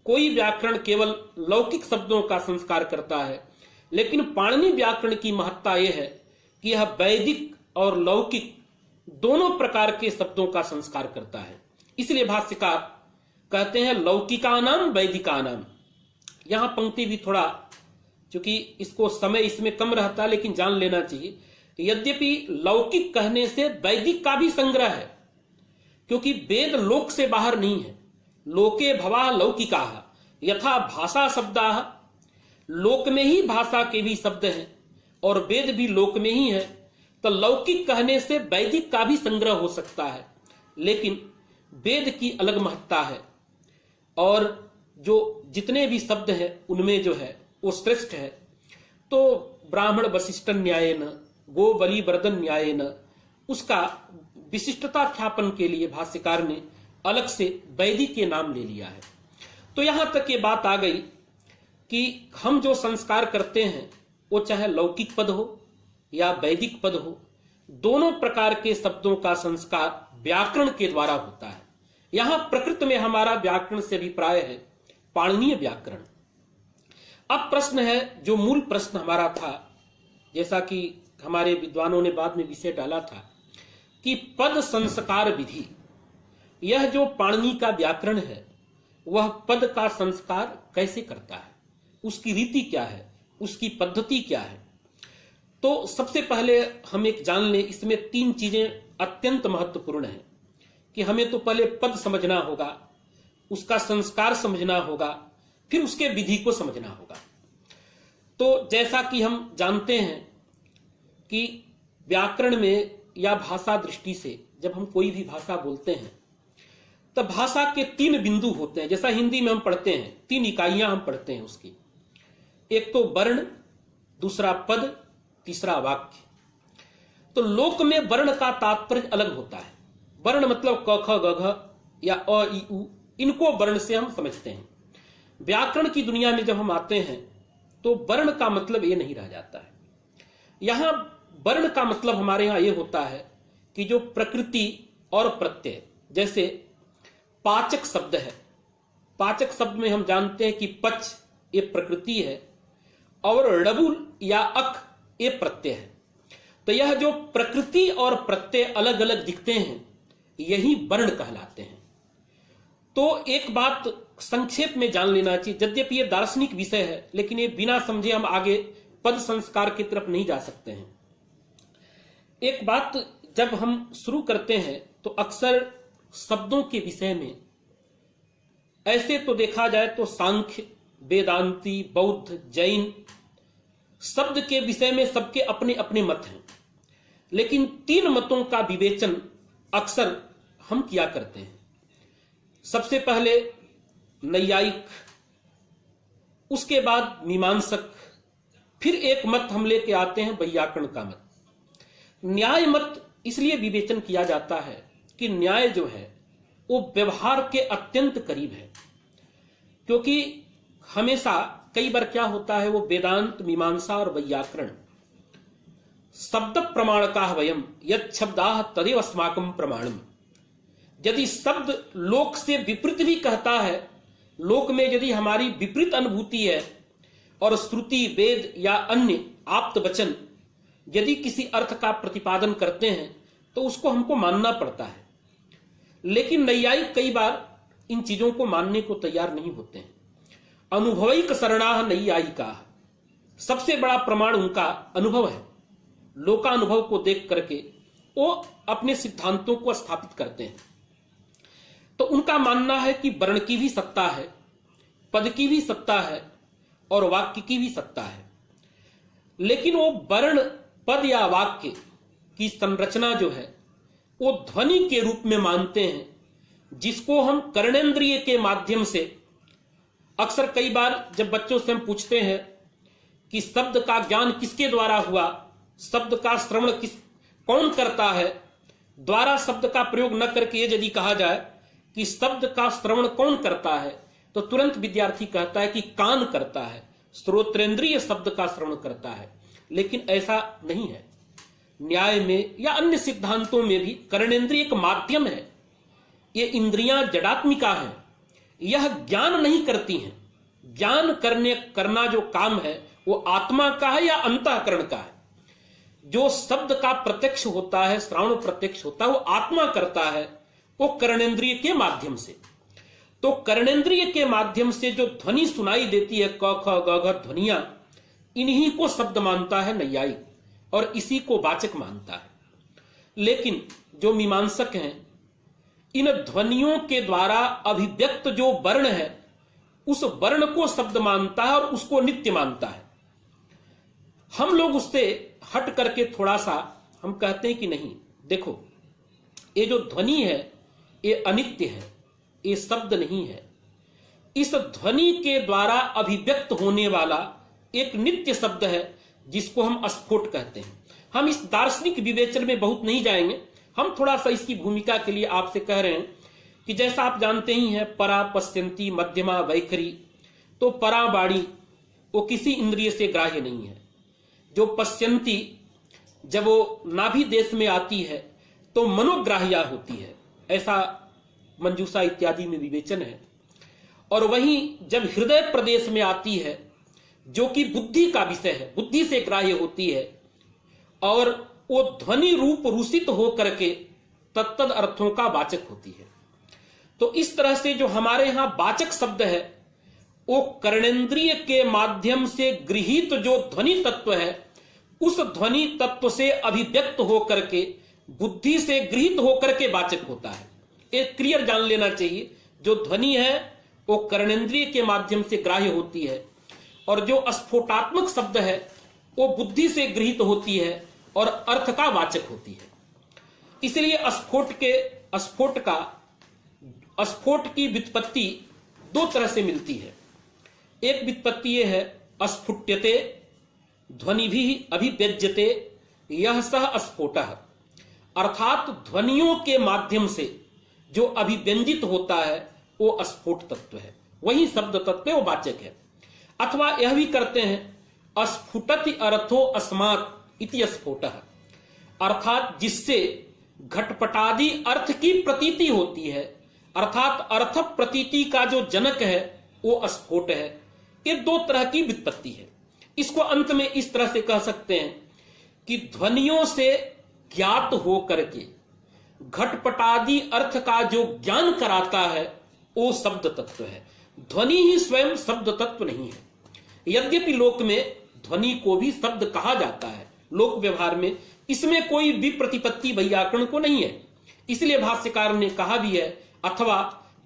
कोई व्याकरण केवल लौकिक शब्दों का संस्कार करता है, लेकिन पाणिनि व्याकरण की महत्ता यह है कि यह वैदिक और लौकिक दोनों प्रकार के शब्दों का संस्कार करता है। इसलिए भाष्यकार कहते हैं लौकिकानाम वैदिकानाम। यहां पंक्ति भी थोड़ा, क्योंकि इसको समय इसमें कम रहता है, लेकिन जान लेना चाहिए, यद्यपि लौकिक कहने से वैदिक का भी संग्रह है, क्योंकि वेद लोक से बाहर नहीं है। लोके भवा लौकिका यथा भाषा शब्दा, लोक में ही भाषा के भी शब्द हैं और वेद भी लोक में ही है। तो लौकिक कहने से वैदिक का भी संग्रह हो सकता है, लेकिन वेद की अलग महत्ता है और जो जितने भी शब्द हैं उनमें जो है वो श्रेष्ठ है। तो ब्राह्मण वशिष्ठ न्यायेन, गो बलि वर्धन न्यायेन, उसका विशिष्टता ख्यापन के लिए भाष्यकार ने अलग से वैदिक के नाम ले लिया है। तो यहां तक ये बात आ गई कि हम जो संस्कार करते हैं वो चाहे लौकिक पद हो या वैदिक पद हो, दोनों प्रकार के शब्दों का संस्कार व्याकरण के द्वारा होता है। यहां प्रकृति में हमारा व्याकरण से अभिप्राय है पाणिनीय व्याकरण। अब प्रश्न है, जो मूल प्रश्न हमारा था, जैसा कि हमारे विद्वानों ने बाद में विषय डाला था कि पद संस्कार विधि, यह जो पाणिनि का व्याकरण है वह पद का संस्कार कैसे करता है, उसकी रीति क्या है, उसकी पद्धति क्या है। तो सबसे पहले हम एक जान लें, इसमें 3 चीजें अत्यंत महत्वपूर्ण हैं कि हमें तो पहले पद समझना होगा, उसका संस्कार समझना होगा, फिर उसके विधि को समझना होगा। तो जैसा कि हम जानते हैं कि व्याकरण में या भाषा दृष्टि से जब हम कोई भी भाषा बोलते हैं तब भाषा के 3 बिंदु होते हैं। जैसा हिंदी में हम पढ़ते हैं 3 इकाइयां हम पढ़ते हैं उसकी, एक तो वर्ण, दूसरा पद, तीसरा वाक्य। तो लोक में वर्ण का तात्पर्य अलग होता है। वर्ण मतलब क ख ग घ या अ ई उ, इनको वर्ण से हम समझते हैं। व्याकरण की दुनिया में जब हम आते हैं तो वर्ण का मतलब ये नहीं रह जाता है। यहां वर्ण का मतलब हमारे यहां ये होता है कि जो प्रकृति और प्रत्यय, जैसे पाचक शब्द है, पाचक शब्द में हम जानते हैं कि पच ये प्रकृति है और ड़बुल या अक ये प्रत्यय है। तो यह जो प्रकृति और प्रत्यय अलग अलग दिखते हैं यही वर्ण कहलाते हैं। तो एक बात संक्षेप में जान लेना चाहिए, यद्यपि ये दार्शनिक विषय है लेकिन ये बिना समझे हम आगे पद संस्कार की तरफ नहीं जा सकते हैं। एक बात जब हम शुरू करते हैं तो अक्सर शब्दों के विषय में, ऐसे तो देखा जाए तो सांख्य, वेदांती, बौद्ध, जैन, शब्द के विषय में सबके अपने अपने मत हैं, लेकिन 3 मतों का विवेचन अक्सर हम किया करते हैं। सबसे पहले नैयायिक, उसके बाद मीमांसक, फिर एक मत हम लेके आते हैं वैयाकरण का मत। न्याय मत इसलिए विवेचन किया जाता है कि न्याय जो है वो व्यवहार के अत्यंत करीब है, क्योंकि हमेशा कई बार क्या होता है, वो वेदांत, मीमांसा और वैयाकरण शब्द प्रमाण का वयम यद शब्दाः तदेव अस्माकं प्रमाणम। यदि शब्द लोक से विपरीत भी कहता है, लोक में यदि हमारी विपरीत अनुभूति है और श्रुति, वेद या अन्य आप्त वचन यदि किसी अर्थ का प्रतिपादन करते हैं तो उसको हमको मानना पड़ता है। लेकिन नैयायिक कई बार इन चीजों को मानने को तैयार नहीं होते हैं। अनुभवैक शरणाः नैयायिकाः, सबसे बड़ा प्रमाण उनका अनुभव है। लोकानुभव को देख करके वो अपने सिद्धांतों को स्थापित करते हैं। तो उनका मानना है कि वर्ण की भी सत्ता है, पद की भी सत्ता है और वाक्य की भी सत्ता है। लेकिन वो वर्ण, पद या वाक्य की संरचना जो है वो ध्वनि के रूप में मानते हैं, जिसको हम कर्णेंद्रिय के माध्यम से, अक्सर कई बार जब बच्चों से हम पूछते हैं कि शब्द का ज्ञान किसके द्वारा हुआ, शब्द का श्रवण कौन करता है, द्वारा शब्द का प्रयोग न करके यदि कहा जाए कि शब्द का श्रवण कौन करता है, तो तुरंत विद्यार्थी कहता है कि कान करता है, श्रोत्रेंद्रिय शब्द का श्रवण करता है। लेकिन ऐसा नहीं है। न्याय में या अन्य सिद्धांतों में भी कर्णेंद्रिय एक माध्यम है। ये इंद्रियां जडात्मिका हैं, यह ज्ञान नहीं करती हैं। ज्ञान करना जो काम है वो आत्मा का है या अंतःकरण का है। जो शब्द का प्रत्यक्ष होता है, श्रवण प्रत्यक्ष होता है, वो आत्मा करता है, वो कर्णेंद्रिय के माध्यम से। तो कर्णेंद्रिय के माध्यम से जो ध्वनि सुनाई देती है, क ख ग घ ध्वनियां, इन्हीं को शब्द मानता है नैयायिक और इसी को वाचक मानता है। लेकिन जो मीमांसक हैं, इन ध्वनियों के द्वारा अभिव्यक्त जो वर्ण है उस वर्ण को शब्द मानता है और उसको नित्य मानता है। हम लोग उससे हट करके थोड़ा सा हम कहते हैं कि नहीं, देखो ये जो ध्वनि है ये अनित्य है, ये शब्द नहीं है। इस ध्वनि के द्वारा अभिव्यक्त होने वाला एक नित्य शब्द है जिसको हम स्फोट कहते हैं। हम इस दार्शनिक विवेचन में बहुत नहीं जाएंगे, हम थोड़ा सा इसकी भूमिका के लिए आपसे कह रहे हैं कि जैसा आप जानते ही हैं परा पश्यंती मध्यमा वैखरी, तो परा वाणी वो किसी इंद्रिय से ग्राह्य नहीं है। जो पश्यंती जब वो नाभि देश में आती है तो मनोग्राह्या होती है, ऐसा मंजूषा इत्यादि में विवेचन है। और वहीं जब हृदय प्रदेश में आती है जो कि बुद्धि का विषय है, बुद्धि से ग्राह्य होती है, और वो ध्वनि रूप रूसित हो करके तत्तद अर्थों का वाचक होती है। तो इस तरह से जो हमारे यहां वाचक शब्द है वो कर्णेंद्रिय के माध्यम से गृहीत जो ध्वनि तत्व है उस ध्वनि तत्व से अभिव्यक्त होकर के बुद्धि से गृहीत होकर के वाचक होता है। एक क्लियर जान लेना चाहिए, जो ध्वनि है वो कर्णेंद्रिय के माध्यम से ग्राह्य होती है और जो स्फोटात्मक शब्द है वो बुद्धि से गृहीत होती है और अर्थ का वाचक होती है। इसलिए स्फोट की व्युत्पत्ति दो तरह से मिलती है। एक व्युत्पत्ति यह है स्फुट्यते ध्वनि भी अभिव्यज्यते यह सह स्फोटः, अर्थात ध्वनियों के माध्यम से जो अभिव्यंजित होता है वो स्फोट तत्व है, वही शब्द तत्व वो वाचक है। अथवा यह भी करते हैं स्फुटति अर्थो अस्मात् इति स्फोटः, अर्थात जिससे घटपटादि अर्थ की प्रतीति होती है, अर्थात अर्थ प्रतीति का जो जनक है वो स्फोट है। ये दो तरह की व्युत्पत्ति है। इसको अंत में इस तरह से कह सकते हैं कि ध्वनियों से ज्ञात हो करके घटपटादि अर्थ का जो ज्ञान कराता है वो शब्द तत्व है। ध्वनि ही स्वयं शब्द तत्व नहीं है। यद्यपि लोक में ध्वनि को भी शब्द कहा जाता है, लोक व्यवहार में इसमें कोई भी प्रतिपत्ति वैयाकरण को नहीं है। इसलिए भाष्यकार ने कहा भी है अथवा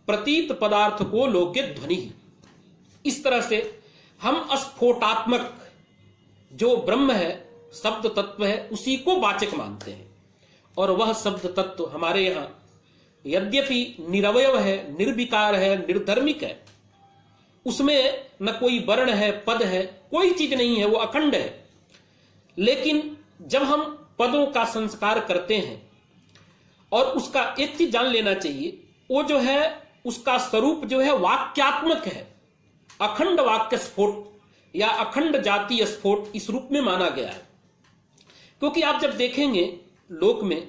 प्रतीत पदार्थ को लोके ध्वनि ही। इस तरह से हम स्फोटात्मक जो ब्रह्म है, शब्द तत्व है, उसी को वाचक मानते हैं। और वह शब्द तत्व हमारे यहां यद्यपि निरवयव है, निर्विकार है, निर्धर्मिक है, उसमें न कोई वर्ण है, पद है, कोई चीज नहीं है, वो अखंड है। लेकिन जब हम पदों का संस्कार करते हैं, और उसका एक चीज जान लेना चाहिए, वो जो है उसका स्वरूप जो है वाक्यात्मक है। अखंड वाक्य स्फोट या अखंड जातीय स्फोट इस रूप में माना गया है। क्योंकि आप जब देखेंगे लोक में,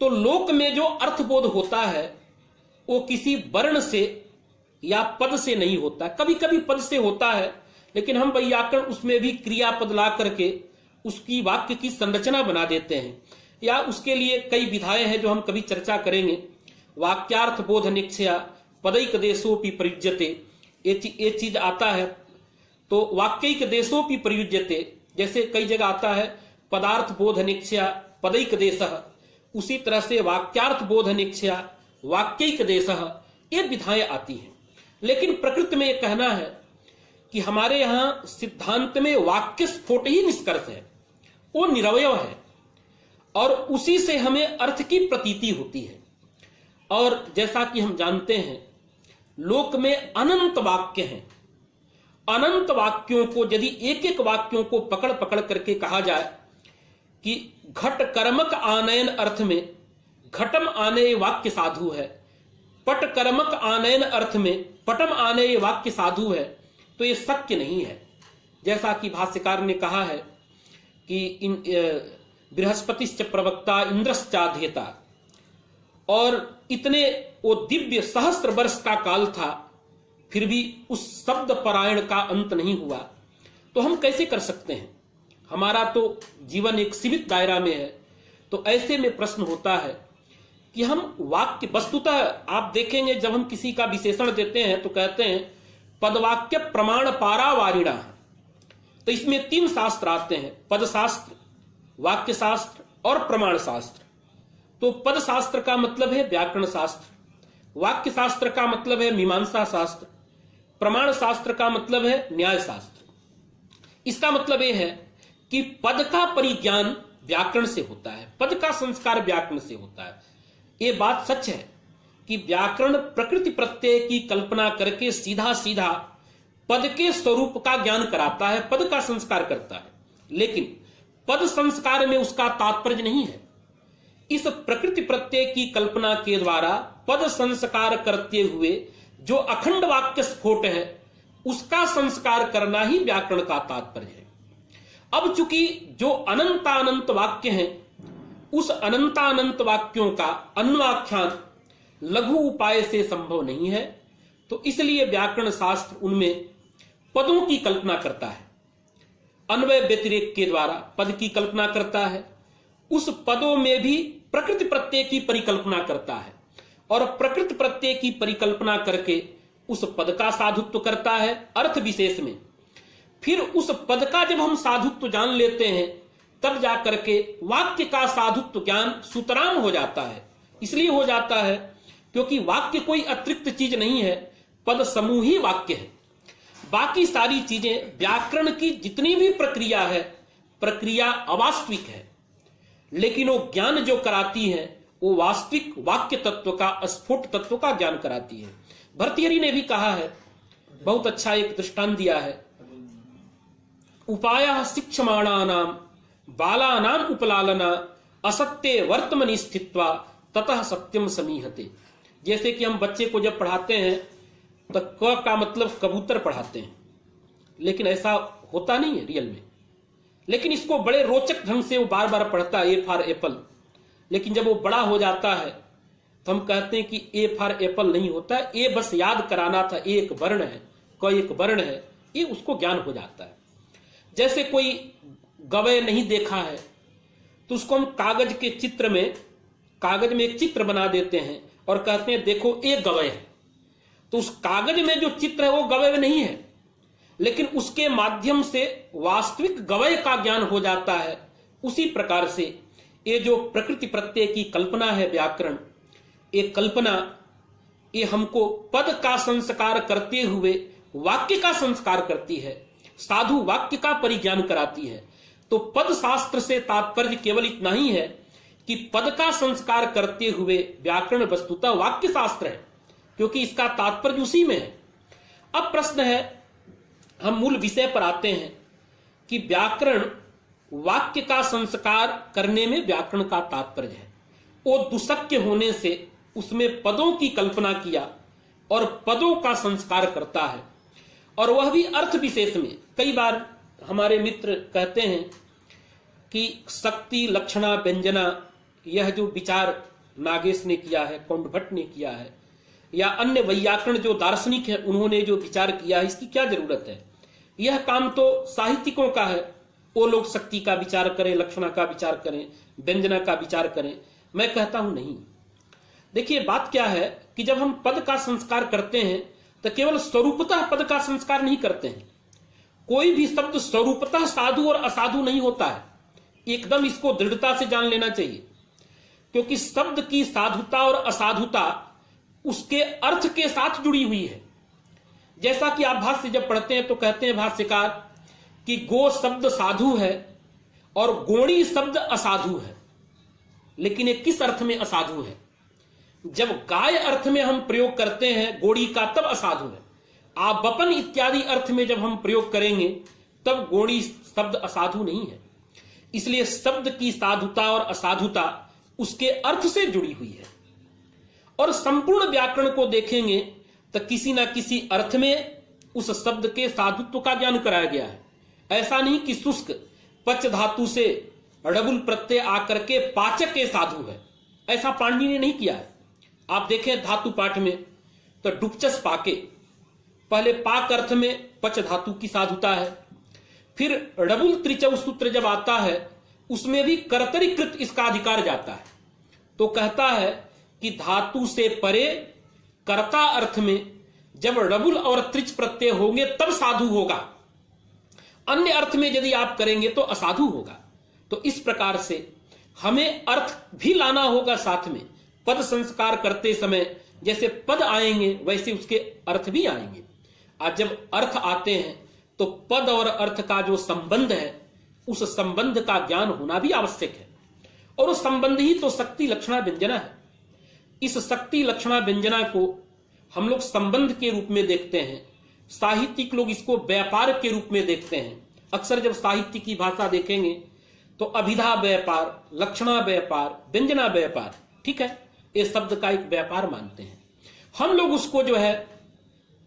तो लोक में जो अर्थबोध होता है वो किसी वर्ण से या पद से नहीं होता। कभी कभी पद से होता है, लेकिन हम वैयाकरण उसमें भी क्रियापद ला करके उसकी वाक्य की संरचना बना देते हैं, या उसके लिए कई विधाएं हैं जो हम कभी चर्चा करेंगे। वाक्यार्थ बोध निक्षया पदैक देशोपि प्रयुज्यते, ये चीज आता है। तो वाक्यिक देशोपि प्रयुज्यते, जैसे कई जगह आता है पदार्थ बोध निक्षया पदैक देशः, उसी तरह से वाक्यार्थ बोध निक्षया वाक्यिक देशः, ये विधाएं आती हैं। लेकिन प्रकृति में यह कहना है कि हमारे यहां सिद्धांत में वाक्य स्फोट ही निष्कर्ष है, वो निरवयव है और उसी से हमें अर्थ की प्रतीति होती है। और जैसा कि हम जानते हैं लोक में अनंत वाक्य हैं अनंत वाक्यों को यदि एक एक वाक्यों को पकड़ पकड़ करके कहा जाए कि घट कर्मक आनयन अर्थ में घटम आने वाक्य साधु है, पट कर्मक आनयन अर्थ में पटम आने वाक्य साधु है, तो ये शक्य नहीं है। जैसा कि भाष्यकार ने कहा है कि बृहस्पतिश्च प्रवक्ता इंद्रश्चाध्येता, और इतने वो दिव्य सहस्त्र वर्ष का काल था, फिर भी उस शब्द पारायण का अंत नहीं हुआ, तो हम कैसे कर सकते हैं? हमारा तो जीवन एक सीमित दायरा में है। तो ऐसे में प्रश्न होता है कि हम वाक्य, वस्तुतः आप देखेंगे जब हम किसी का विशेषण देते हैं तो कहते हैं पदवाक्य प्रमाण पारावारिणा। तो इसमें 3 शास्त्र आते हैं, पद शास्त्र, वाक्य शास्त्र और प्रमाण शास्त्र। तो पद शास्त्र का मतलब है व्याकरण शास्त्र, वाक्य शास्त्र का मतलब है मीमांसा शास्त्र, प्रमाण शास्त्र का मतलब है न्याय शास्त्र। इसका मतलब यह है कि पद का परिज्ञान व्याकरण से होता है, पद का संस्कार व्याकरण से होता है। यह बात सच है कि व्याकरण प्रकृति प्रत्यय की कल्पना करके सीधा सीधा पद के स्वरूप का ज्ञान कराता है, पद का संस्कार करता है, लेकिन पद संस्कार में उसका तात्पर्य नहीं है। इस प्रकृति प्रत्यय की कल्पना के द्वारा पद संस्कार करते हुए जो अखंड वाक्य स्फोट है उसका संस्कार करना ही व्याकरण का तात्पर्य है। अब चूंकि जो अनंतानंत वाक्य हैं, उस अनंतानंत वाक्यों का अन्वाख्यान लघु उपाय से संभव नहीं है, तो इसलिए व्याकरण शास्त्र उनमें पदों की कल्पना करता है, अन्वय व्यतिरेक के द्वारा पद की कल्पना करता है, उस पदों में भी प्रकृति प्रत्यय की परिकल्पना करता है, और प्रकृति प्रत्यय की परिकल्पना करके उस पद का साधुत्व करता है अर्थ विशेष में। फिर उस पद का जब हम साधुत्व जान लेते हैं तब जाकर के वाक्य का साधुत्व ज्ञान सुतराम हो जाता है। इसलिए हो जाता है क्योंकि वाक्य कोई अतिरिक्त चीज नहीं है, पद समूह ही वाक्य है। बाकी सारी चीजें, व्याकरण की जितनी भी प्रक्रिया है, प्रक्रिया अवास्तविक है, लेकिन वो ज्ञान जो कराती है वो वास्तविक वाक्य तत्व का, स्फुट तत्व का ज्ञान कराती है। भर्तृहरि ने भी कहा है, बहुत अच्छा एक दृष्टांत दिया है, उपायः शिक्षमाणानाम बालानाम उपलालना असत्य वर्तमनि स्थित्वा ततः सत्यम समीहते। जैसे कि हम बच्चे को जब पढ़ाते हैं तो क का मतलब कबूतर पढ़ाते हैं, लेकिन ऐसा होता नहीं है रियल में। लेकिन इसको बड़े रोचक ढंग से वो बार बार पढ़ता है, ए फॉर एप्पल। लेकिन जब वो बड़ा हो जाता है तो हम कहते हैं कि ए फॉर एप्पल नहीं होता है, ए बस याद कराना था, ए एक वर्ण है, क एक वर्ण है, ये उसको ज्ञान हो जाता है। जैसे कोई गवय नहीं देखा है तो उसको हम कागज के चित्र में, कागज में एक चित्र बना देते हैं और कहते हैं देखो एक गवय है। तो उस कागज में जो चित्र है वो गवय नहीं है, लेकिन उसके माध्यम से वास्तविक गवय का ज्ञान हो जाता है। उसी प्रकार से ये जो प्रकृति प्रत्यय की कल्पना है व्याकरण, ये कल्पना ये हमको पद का संस्कार करते हुए वाक्य का संस्कार करती है, साधु वाक्य का परिज्ञान कराती है। तो पद शास्त्र से तात्पर्य केवल इतना ही है कि पद का संस्कार करते हुए व्याकरण वस्तुतः वाक्य शास्त्र है, क्योंकि इसका तात्पर्य उसी में है। अब प्रश्न है, हम मूल विषय पर आते हैं कि व्याकरण वाक्य का संस्कार करने में व्याकरण का तात्पर्य है। वो दुशक्य होने से उसमें पदों की कल्पना किया और पदों का संस्कार करता है, और वह भी अर्थ विशेष में। कई बार हमारे मित्र कहते हैं कि शक्ति लक्षणा व्यंजना, यह जो विचार नागेश ने किया है, कौंडभट्ट ने किया है, या अन्य वैयाकरण जो दार्शनिक है उन्होंने जो विचार किया है, इसकी क्या जरूरत है? यह काम तो साहित्यिकों का है, वो लोग शक्ति का विचार करें, लक्षणा का विचार करें, व्यंजना का विचार करें। मैं कहता हूं नहीं। देखिए बात क्या है कि जब हम पद का संस्कार करते हैं तो केवल स्वरूपतः पद का संस्कार नहीं करते हैं। कोई भी शब्द स्वरूपतः साधु और असाधु नहीं होता है, एकदम इसको दृढ़ता से जान लेना चाहिए, क्योंकि शब्द की साधुता और असाधुता उसके अर्थ के साथ जुड़ी हुई है। जैसा कि आप भाष्य जब पढ़ते हैं तो कहते हैं भाष्यकार कि गो शब्द साधु है और गोणी शब्द असाधु है, लेकिन ये किस अर्थ में असाधु है? जब गाय अर्थ में हम प्रयोग करते हैं गोड़ी का तब असाधु है, आबपन इत्यादि अर्थ में जब हम प्रयोग करेंगे तब गोणी शब्द असाधु नहीं है। इसलिए शब्द की साधुता और असाधुता उसके अर्थ से जुड़ी हुई है। और संपूर्ण व्याकरण को देखेंगे तो किसी ना किसी अर्थ में उस शब्द के साधुत्व का ज्ञान कराया गया है। ऐसा नहीं कि शुष्क पच धातु से डबुल प्रत्यय आकर के पाचक के साधु है, ऐसा पाणिनि ने नहीं किया है। आप देखें धातु पाठ में तो डुपचस पाके, पहले पाक अर्थ में पच धातु की साधुता है, फिर डबुल त्रिचौ सूत्र जब आता है उसमें भी कर्तरीकृत इसका अधिकार जाता है। तो कहता है कि धातु से परे कर्ता अर्थ में जब डबुल और त्रिच प्रत्यय होंगे तब साधु होगा, अन्य अर्थ में यदि आप करेंगे तो असाधु होगा। तो इस प्रकार से हमें अर्थ भी लाना होगा साथ में। पद संस्कार करते समय जैसे पद आएंगे वैसे उसके अर्थ भी आएंगे। आज जब अर्थ आते हैं तो पद और अर्थ का जो संबंध है उस संबंध का ज्ञान होना भी आवश्यक है। और उस संबंध ही तो शक्ति लक्षणा व्यंजना है। इस शक्ति लक्षणा व्यंजना को हम लोग संबंध के रूप में देखते हैं, साहित्यिक लोग इसको व्यापार के रूप में देखते हैं। अक्सर जब साहित्य की भाषा देखेंगे तो अभिधा व्यापार, लक्षणा व्यापार, व्यंजना व्यापार, ठीक है, ये शब्द का एक व्यापार मानते हैं। हम लोग उसको जो है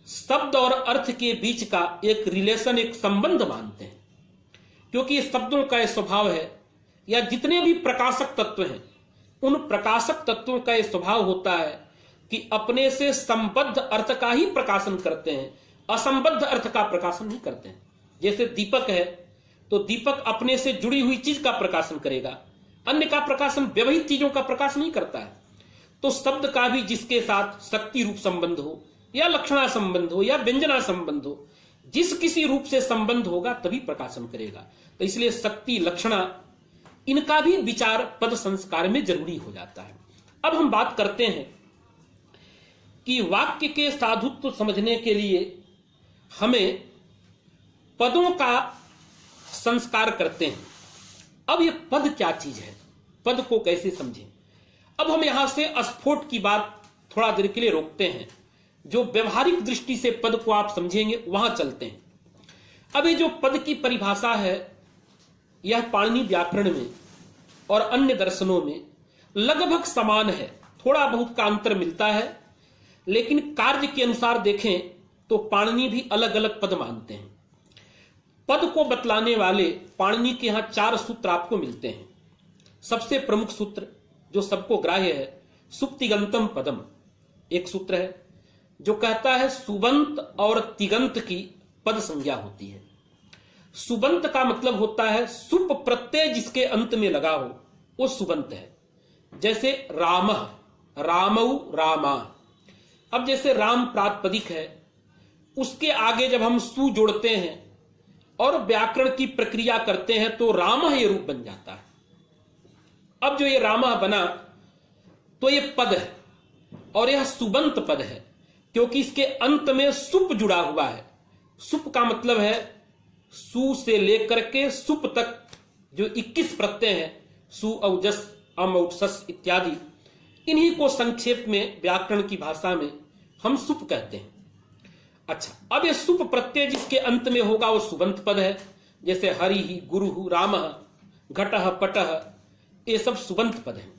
शब्द और अर्थ के बीच का एक रिलेशन, एक संबंध मानते हैं, क्योंकि शब्दों का यह स्वभाव है, या जितने भी प्रकाशक तत्व हैं उन प्रकाशक तत्वों का यह स्वभाव होता है कि अपने से संबद्ध अर्थ का ही प्रकाशन करते हैं, असंबद्ध अर्थ का प्रकाशन नहीं करते हैं। जैसे दीपक है तो दीपक अपने से जुड़ी हुई चीज का प्रकाशन करेगा, अन्य का प्रकाशन, व्यवहित चीजों का प्रकाश नहीं करता है। तो शब्द का भी जिसके साथ शक्ति रूप संबंध हो या लक्षणा संबंध हो या व्यंजना संबंध हो, जिस किसी रूप से संबंध होगा तभी प्रकाशन करेगा। तो इसलिए शक्ति लक्षणा इनका भी विचार पद संस्कार में जरूरी हो जाता है। अब हम बात करते हैं कि वाक्य के साधुत्व समझने के लिए हमें पदों का संस्कार करते हैं। अब ये पद क्या चीज है, पद को कैसे समझें। अब हम यहां से अस्फोट की बात थोड़ा देर के लिए रोकते हैं, जो व्यवहारिक दृष्टि से पद को आप समझेंगे वहां चलते हैं। अब ये जो पद की परिभाषा है यह पाणिनि व्याकरण में और अन्य दर्शनों में लगभग समान है, थोड़ा बहुत का अंतर मिलता है, लेकिन कार्य के अनुसार देखें तो पाणिनि भी अलग अलग पद मानते हैं। पद को बतलाने वाले पाणिनि के यहां 4 सूत्र आपको मिलते हैं। सबसे प्रमुख सूत्र जो सबको ग्राह्य है, सुप्तिगंतम पदम, एक सूत्र है जो कहता है सुबंत और तिगंत की पद संज्ञा होती है। सुबंत का मतलब होता है सुप प्रत्यय जिसके अंत में लगा हो वो सुबंत है। जैसे रामः, रामौ, रामा। अब जैसे राम प्रातिपदिक है, उसके आगे जब हम सु जोड़ते हैं और व्याकरण की प्रक्रिया करते हैं तो रामः ये रूप बन जाता है। अब जो ये रामः बना तो ये पद है और यह सुबंत पद है क्योंकि इसके अंत में सुप जुड़ा हुआ है। सुप का मतलब है सु से लेकर के सुप तक जो 21 प्रत्यय हैं, सु, औजस, अम, औसस इत्यादि, इन्हीं को संक्षेप में व्याकरण की भाषा में हम सुप कहते हैं। अच्छा, अब ये सुप प्रत्यय जिसके अंत में होगा वो सुबंत पद है। जैसे हरि ही, गुरु, रामः, घटः, पटः, ये सब सुबंत पद हैं।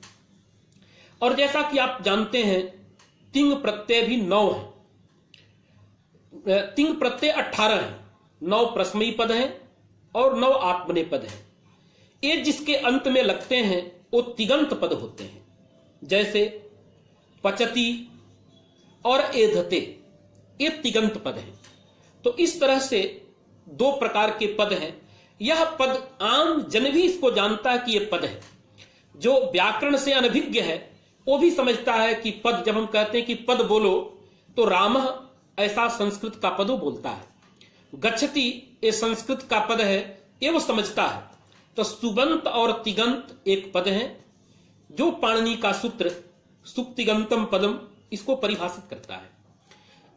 और जैसा कि आप जानते हैं तिंग प्रत्यय भी 9 है, तिंग प्रत्यय 18 है, 9 प्रश्मयी पद हैं और 9 आत्मनेय पद हैं। ये जिसके अंत में लगते हैं वो तिगंत पद होते हैं। जैसे पचती और एधते, ये तिगंत पद हैं। तो इस तरह से 2 प्रकार के पद हैं। यह पद आम जन भी इसको जानता है कि यह पद है। जो व्याकरण से अनभिज्ञ है वो भी समझता है कि पद, जब हम कहते हैं कि पद बोलो तो रामः ऐसा संस्कृत का पद वो बोलता है, गच्छति ये संस्कृत का पद है ये वो समझता है। तो सुबंत और तिगंत एक पद है जो पाणिनि का सूत्र सुप्तिगंतम पदम इसको परिभाषित करता है।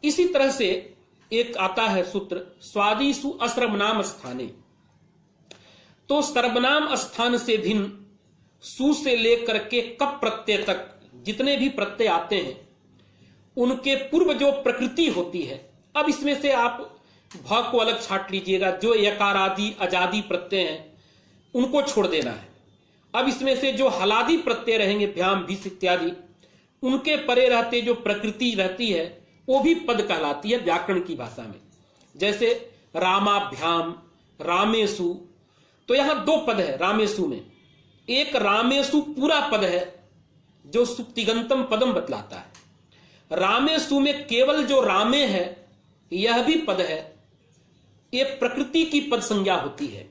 इसी तरह से एक आता है सूत्र स्वादिसु असर्वनाम स्थाने। तो सर्वनाम स्थान से भिन्न सु से लेकर के कप प्रत्यय तक जितने भी प्रत्यय आते हैं उनके पूर्व जो प्रकृति होती है अब इसमें से आप भ को अलग छांट लीजिएगा, जो यकार आदि अजादि प्रत्यय हैं उनको छोड़ देना है। अब इसमें से जो हलादि प्रत्यय रहेंगे, भ्याम भिस इत्यादि, उनके परे रहते जो प्रकृति रहती है वो भी पद कहलाती है व्याकरण की भाषा में। जैसे रामाभ्याम, रामेशु, तो यहां दो पद है रामेशु में। एक रामेशु पूरा पद है जो सुप्तिगंतम पदम बतलाता है। रामेशु में केवल जो रामे है यह भी पद है, ये प्रकृति की पद संज्ञा होती है।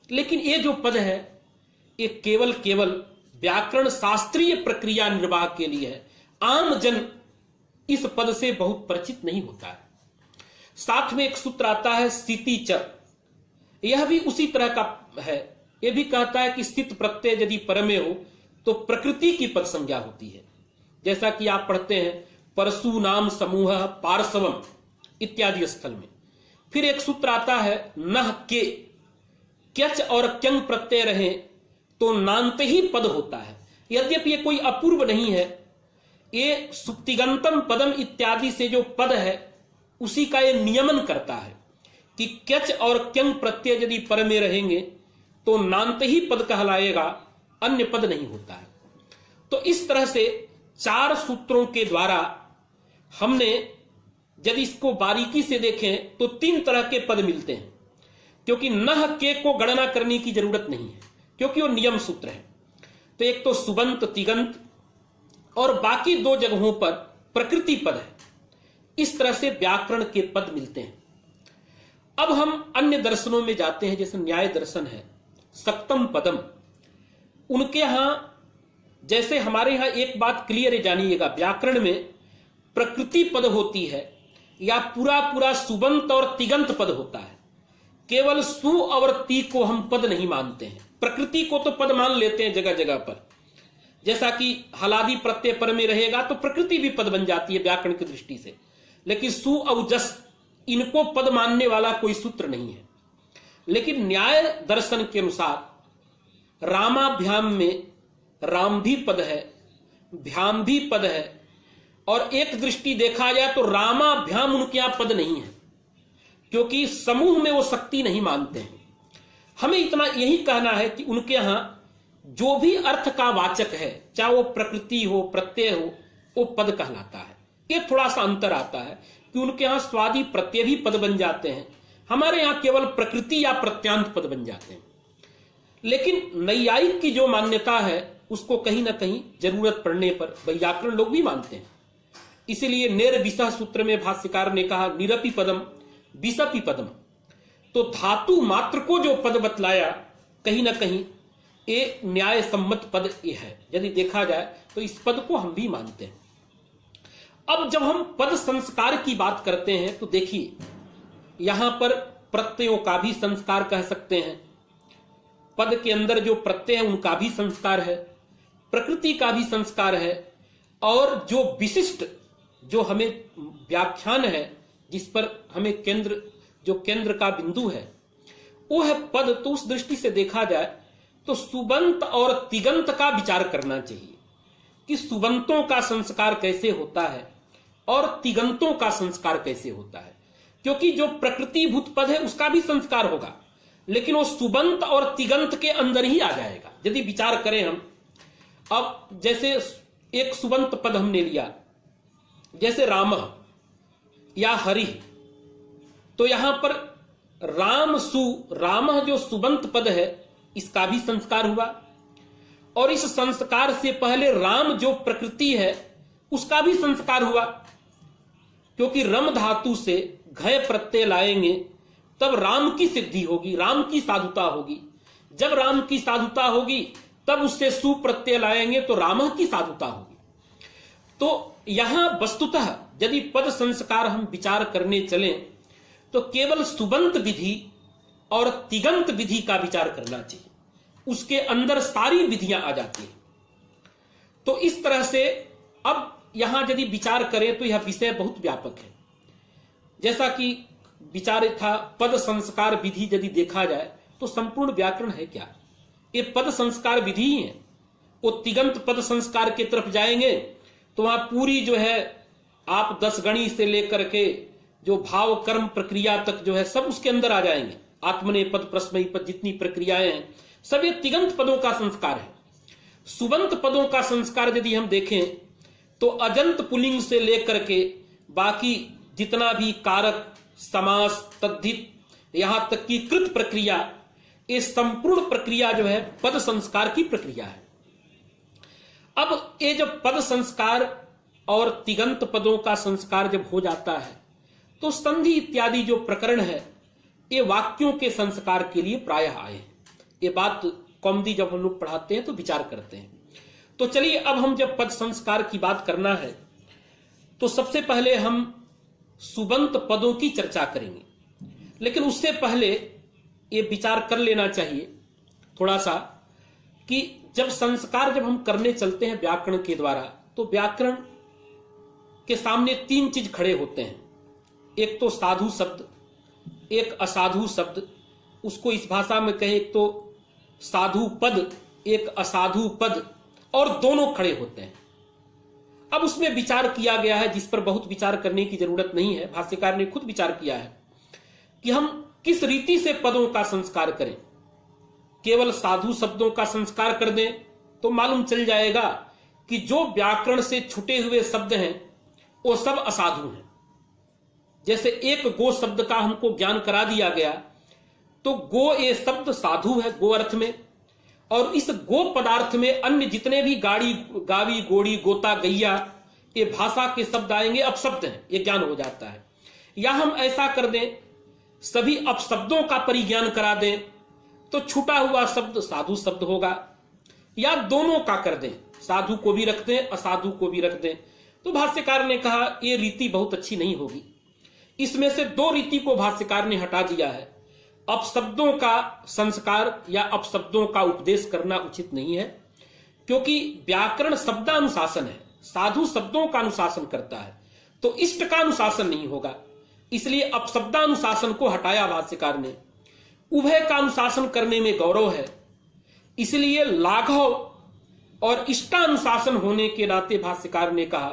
लेकिन ये जो पद है ये केवल व्याकरण शास्त्रीय प्रक्रिया निर्वाह के लिए है। आम जन इस पद से बहुत परिचित नहीं होता है। साथ में एक सूत्र आता है स्थिति च, यह भी उसी तरह का है। यह भी कहता है कि स्थित प्रत्यय यदि परमे हो तो प्रकृति की पद संज्ञा होती है। जैसा कि आप पढ़ते हैं परशु नाम समूह पार्श्वम इत्यादि स्थल में। फिर एक सूत्र आता है नह के, क्यच और क्यंग प्रत्यय रहे तो नान्त ही पद होता है। यद्यपि ये कोई अपूर्व नहीं है, ये सुप्तिगंतम पदम इत्यादि से जो पद है उसी का ये नियमन करता है कि क्यच और क्यंग प्रत्यय यदि पर में रहेंगे तो नान्त ही पद कहलाएगा, अन्य पद नहीं होता है। तो इस तरह से चार सूत्रों के द्वारा हमने यदि इसको बारीकी से देखें तो तीन तरह के पद मिलते हैं, क्योंकि नह के को गणना करने की जरूरत नहीं है क्योंकि वो नियम सूत्र है। तो एक तो सुबंत तिगंत और बाकी दो जगहों पर प्रकृति पद है। इस तरह से व्याकरण के पद मिलते हैं। अब हम अन्य दर्शनों में जाते हैं, जैसे न्याय दर्शन है, सक्तम पदम। उनके यहां, जैसे हमारे यहां एक बात क्लियर है जानिएगा, व्याकरण में प्रकृति पद होती है या पूरा सुबंत और तिगंत पद होता है। केवल सु और ती को हम पद नहीं मानते हैं, प्रकृति को तो पद मान लेते हैं जगह जगह पर। जैसा कि हलादि प्रत्यय पर में रहेगा तो प्रकृति भी पद बन जाती है व्याकरण की दृष्टि से, लेकिन सु और जस इनको पद मानने वाला कोई सूत्र नहीं है। लेकिन न्याय दर्शन के अनुसार रामाभ्याम में राम भी पद है, भ्याम भी पद है, और एक दृष्टि देखा जाए तो रामाभ्याम उनके यहां पद नहीं है क्योंकि समूह में वो शक्ति नहीं मानते हैं। हमें इतना यही कहना है कि उनके यहां जो भी अर्थ का वाचक है, चाहे वो प्रकृति हो प्रत्यय हो, वो पद कहलाता है। ये थोड़ा सा अंतर आता है कि उनके यहां स्वादि प्रत्यय भी पद बन जाते हैं, हमारे यहां केवल प्रकृति या प्रत्यांत पद बन जाते हैं। लेकिन नैयायिक की जो मान्यता है उसको कहीं ना कहीं जरूरत पड़ने पर व्याकरण लोग भी मानते हैं। इसीलिए नेर विषह सूत्र में भाष्यकार ने कहा निरपि पदम विषपि पदम। तो धातु मात्र को जो पद बतलाया कहीं ना कहीं ये न्याय सम्मत पद ये है। यदि देखा जाए तो इस पद को हम भी मानते हैं। अब जब हम पद संस्कार की बात करते हैं तो देखिए यहां पर प्रत्ययों का भी संस्कार कह सकते हैं, पद के अंदर जो प्रत्यय है उनका भी संस्कार है, प्रकृति का भी संस्कार है, और जो विशिष्ट जो हमें व्याख्यान है जिस पर हमें केंद्र का बिंदु है वो है पद। तो उस दृष्टि से देखा जाए तो सुबंत और तिगंत का विचार करना चाहिए कि सुबंतों का संस्कार कैसे होता है और तिगंतों का संस्कार कैसे होता है, क्योंकि जो प्रकृतिभूत पद है उसका भी संस्कार होगा लेकिन वो सुबंत और तिगंत के अंदर ही आ जाएगा। यदि विचार करें हम, अब जैसे एक सुबंत पद हमने लिया जैसे राम या हरि, तो यहां पर राम जो सुबंत पद है इसका भी संस्कार हुआ, और इस संस्कार से पहले राम जो प्रकृति है उसका भी संस्कार हुआ, क्योंकि रम धातु से घय प्रत्यय लाएंगे तब राम की सिद्धि होगी, राम की साधुता होगी। जब राम की साधुता होगी तब उससे सु प्रत्यय लाएंगे तो राम की साधुता होगी। तो यहां वस्तुतः यदि पद संस्कार हम विचार करने चलें तो केवल सुबंत विधि और तिगंत विधि का विचार करना चाहिए, उसके अंदर सारी विधियां आ जाती हैं। तो इस तरह से अब यहां यदि विचार करें तो यह विषय बहुत व्यापक है। जैसा कि विचार था पद संस्कार विधि, यदि देखा जाए तो संपूर्ण व्याकरण है क्या, ये पद संस्कार विधि ही है। वो तिगंत पद संस्कार की तरफ जाएंगे तो वहां पूरी जो है आप 10 गणी से लेकर के जो भाव कर्म प्रक्रिया तक जो है सब उसके अंदर आ जाएंगे। आत्मनेपद प्रश्मयीपद जितनी प्रक्रियाएं हैं सब ये तिगंत पदों का संस्कार है। सुबंत पदों का संस्कार यदि हम देखें तो अजंत पुलिंग से लेकर के बाकी जितना भी कारक समास तद्धित यहां तक की कृत प्रक्रिया, ये संपूर्ण प्रक्रिया जो है पद संस्कार की प्रक्रिया है। अब ये जब पद संस्कार और तिगंत पदों का संस्कार जब हो जाता है तो संधि इत्यादि जो प्रकरण है ये वाक्यों के संस्कार के लिए प्रायः आए हैं। ये बात कौमुदी जब हम लोग पढ़ाते हैं तो विचार करते हैं। तो चलिए अब हम जब पद संस्कार की बात करना है तो सबसे पहले हम सुबंत पदों की चर्चा करेंगे, लेकिन उससे पहले ये विचार कर लेना चाहिए थोड़ा सा कि जब संस्कार जब हम करने चलते हैं व्याकरण के द्वारा तो व्याकरण के सामने तीन चीज खड़े होते हैं। एक तो साधु शब्द, एक असाधु शब्द, उसको इस भाषा में कहें एक तो साधु पद एक असाधु पद, और दोनों खड़े होते हैं। अब उसमें विचार किया गया है जिस पर बहुत विचार करने की जरूरत नहीं है, भाष्यकार ने खुद विचार किया है कि हम किस रीति से पदों का संस्कार करें। केवल साधु शब्दों का संस्कार कर दें तो मालूम चल जाएगा कि जो व्याकरण से छुटे हुए शब्द हैं वो सब असाधु हैं। जैसे एक गो शब्द का हमको ज्ञान करा दिया गया तो गो ये शब्द साधु है गो अर्थ में, और इस गो पदार्थ में अन्य जितने भी गाड़ी गावी गोड़ी गोता गैया ये भाषा के शब्द आएंगे अपशब्द हैं, ये ज्ञान हो जाता है। या हम ऐसा कर दें सभी अपशब्दों का परिज्ञान करा दें तो छूटा हुआ शब्द साधु शब्द होगा, या दोनों का कर दें, साधु को भी रख दें असाधु को भी रख दें। तो भाष्यकार ने कहा यह रीति बहुत अच्छी नहीं होगी। इसमें से दो रीति को भाष्यकार ने हटा दिया है। अपशब्दों का संस्कार या अपशब्दों का उपदेश करना उचित नहीं है, क्योंकि व्याकरण शब्दानुशासन है, साधु शब्दों का अनुशासन करता है तो इष्ट का अनुशासन नहीं होगा। इसलिए अपशब्दानुशासन को हटाया भाष्यकार ने। उभय का अनुशासन करने में गौरव है, इसलिए लाघव और इष्टानुशासन होने के नाते भाष्यकार ने कहा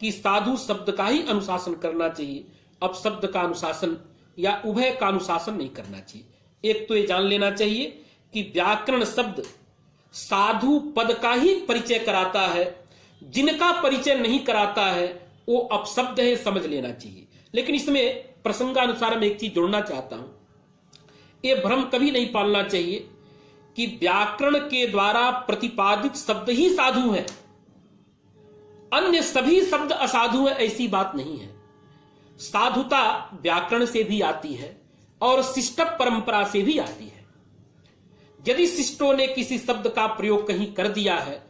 कि साधु शब्द का ही अनुशासन करना चाहिए, अपशब्द का अनुशासन या उभय का अनुशासन नहीं करना चाहिए। एक तो ये जान लेना चाहिए कि व्याकरण शब्द साधु पद का ही परिचय कराता है, जिनका परिचय नहीं कराता है वो अपशब्द है, समझ लेना चाहिए। लेकिन इसमें प्रसंगानुसार मैं एक चीज जोड़ना चाहता हूं, ये भ्रम कभी नहीं पालना चाहिए कि व्याकरण के द्वारा प्रतिपादित शब्द ही साधु है, अन्य सभी शब्द असाधु है, ऐसी बात नहीं है। साधुता व्याकरण से भी आती है और शिष्ट परंपरा से भी आती है। यदि शिष्टों ने किसी शब्द का प्रयोग कहीं कर दिया है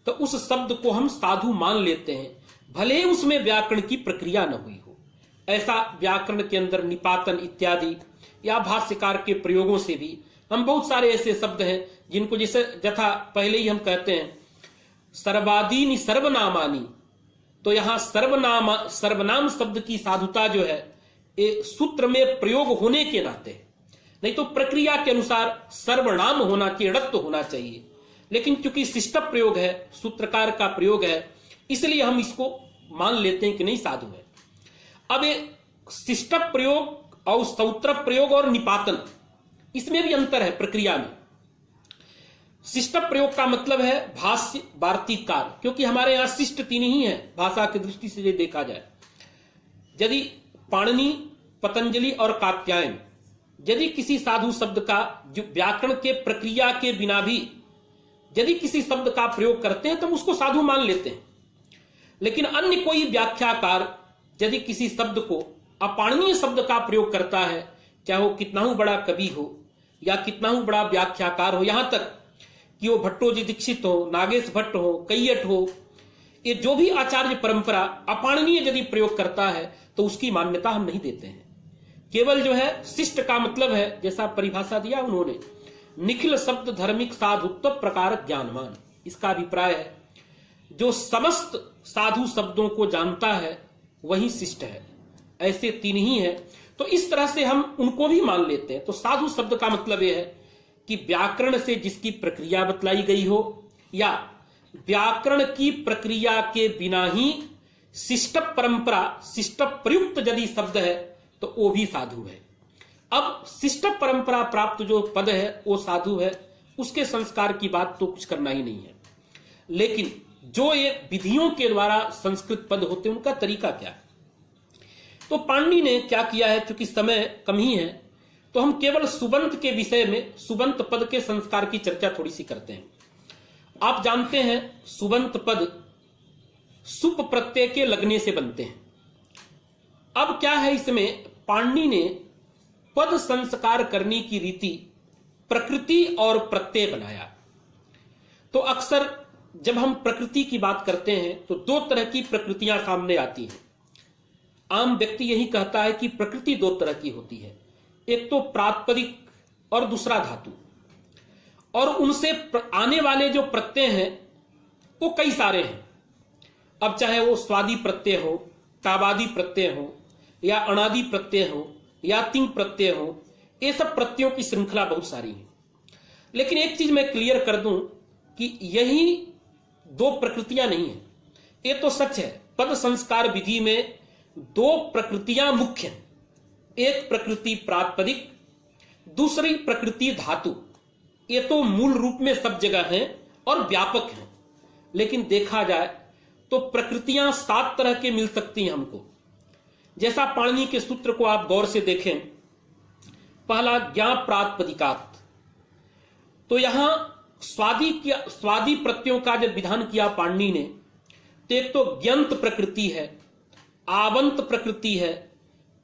तो उस शब्द को हम साधु मान लेते हैं, भले उसमें व्याकरण की प्रक्रिया न हुई हो। ऐसा व्याकरण के अंदर निपातन इत्यादि या भाष्यकार के प्रयोगों से भी हम बहुत सारे ऐसे शब्द हैं जिनको जैसे यथा पहले ही हम कहते हैं सर्वादीनि सर्वनामानि, तो यहां सर्वनाम शब्द की साधुता जो है ये सूत्र में प्रयोग होने के नाते, नहीं तो प्रक्रिया के अनुसार सर्वनाम होना चाहिए, णत्व होना चाहिए। लेकिन चूंकि शिष्ट प्रयोग है, सूत्रकार का प्रयोग है, इसलिए हम इसको मान लेते हैं कि नहीं साधु है। अब ये शिष्ट प्रयोग और सौत्र प्रयोग और निपातन, इसमें भी अंतर है प्रक्रिया में। शिष्ट प्रयोग का मतलब है भाष्य वार्तिककार, क्योंकि हमारे यहां शिष्ट तीन ही है भाषा की दृष्टि से देखा जाए। यदि पाणिनि, पतंजलि और कात्यायन यदि किसी साधु शब्द का जो व्याकरण के प्रक्रिया के बिना भी यदि किसी शब्द का प्रयोग करते हैं तो हम उसको साधु मान लेते हैं। लेकिन अन्य कोई व्याख्याकार यदि किसी शब्द को अपाणनीय शब्द का प्रयोग करता है, चाहे वो कितना ही बड़ा कवि हो या कितना ही बड़ा व्याख्याकार हो, यहां तक कि वो भट्टोजी दीक्षित हो, नागेश भट्ट हो, कैयट हो, ये जो भी आचार्य परंपरा अपाणनीय यदि प्रयोग करता है तो उसकी मान्यता हम नहीं देते हैं। केवल जो है शिष्ट का मतलब है, जैसा परिभाषा दिया उन्होंने, निखिल शब्द धर्मिक साधुत्व प्रकार ज्ञानवान। इसका अभिप्राय है जो समस्त साधु शब्दों को जानता है वही शिष्ट है। ऐसे तीन ही है, तो इस तरह से हम उनको भी मान लेते हैं। तो साधु शब्द का मतलब यह है कि व्याकरण से जिसकी प्रक्रिया बतलाई गई हो या व्याकरण की प्रक्रिया के बिना ही शिष्ट परंपरा, शिष्ट प्रयुक्त यदि शब्द है तो वो भी साधु है। अब शिष्ट परंपरा प्राप्त जो पद है वो साधु है, उसके संस्कार की बात तो कुछ करना ही नहीं है। लेकिन जो ये विधियों के द्वारा संस्कृत पद होते हैं उनका तरीका क्या है? तो पाणिनि ने क्या किया है, क्योंकि समय कम ही है तो हम केवल सुबंत के विषय में, सुबंत पद के संस्कार की चर्चा थोड़ी सी करते हैं। आप जानते हैं सुबंत पद सुप प्रत्यय के लगने से बनते हैं। अब क्या है, इसमें पाणिनि ने पद संस्कार करने की रीति प्रकृति और प्रत्यय बनाया। तो अक्सर जब हम प्रकृति की बात करते हैं तो दो तरह की प्रकृतियां सामने आती हैं। आम व्यक्ति यही कहता है कि प्रकृति दो तरह की होती है, एक तो प्रातिपदिक और दूसरा धातु, और उनसे आने वाले जो प्रत्यय हैं वो कई सारे हैं। अब चाहे वो स्वादि प्रत्यय हो, तावादि प्रत्यय हो, या अणादि प्रत्यय हो, या तिंग प्रत्यय हो, ये सब प्रत्ययों की श्रृंखला बहुत सारी है। लेकिन एक चीज मैं क्लियर कर दूं कि यही दो प्रकृतियां नहीं है। ये तो सच है, पद संस्कार विधि में दो प्रकृतियां मुख्य हैं, एक प्रकृति प्रातिपदिक, दूसरी प्रकृति धातु। ये तो मूल रूप में सब जगह हैं और व्यापक हैं। लेकिन देखा जाए तो प्रकृतियां 7 तरह के मिल सकती हैं हमको। जैसा पाणिनि के सूत्र को आप गौर से देखें, पहला ज्ञा प्रातिपदिकात, तो यहां स्वादि प्रत्ययों का जब विधान किया पाणिनि ने, तो एक तो ज्ञंत प्रकृति है, आवंत प्रकृति है,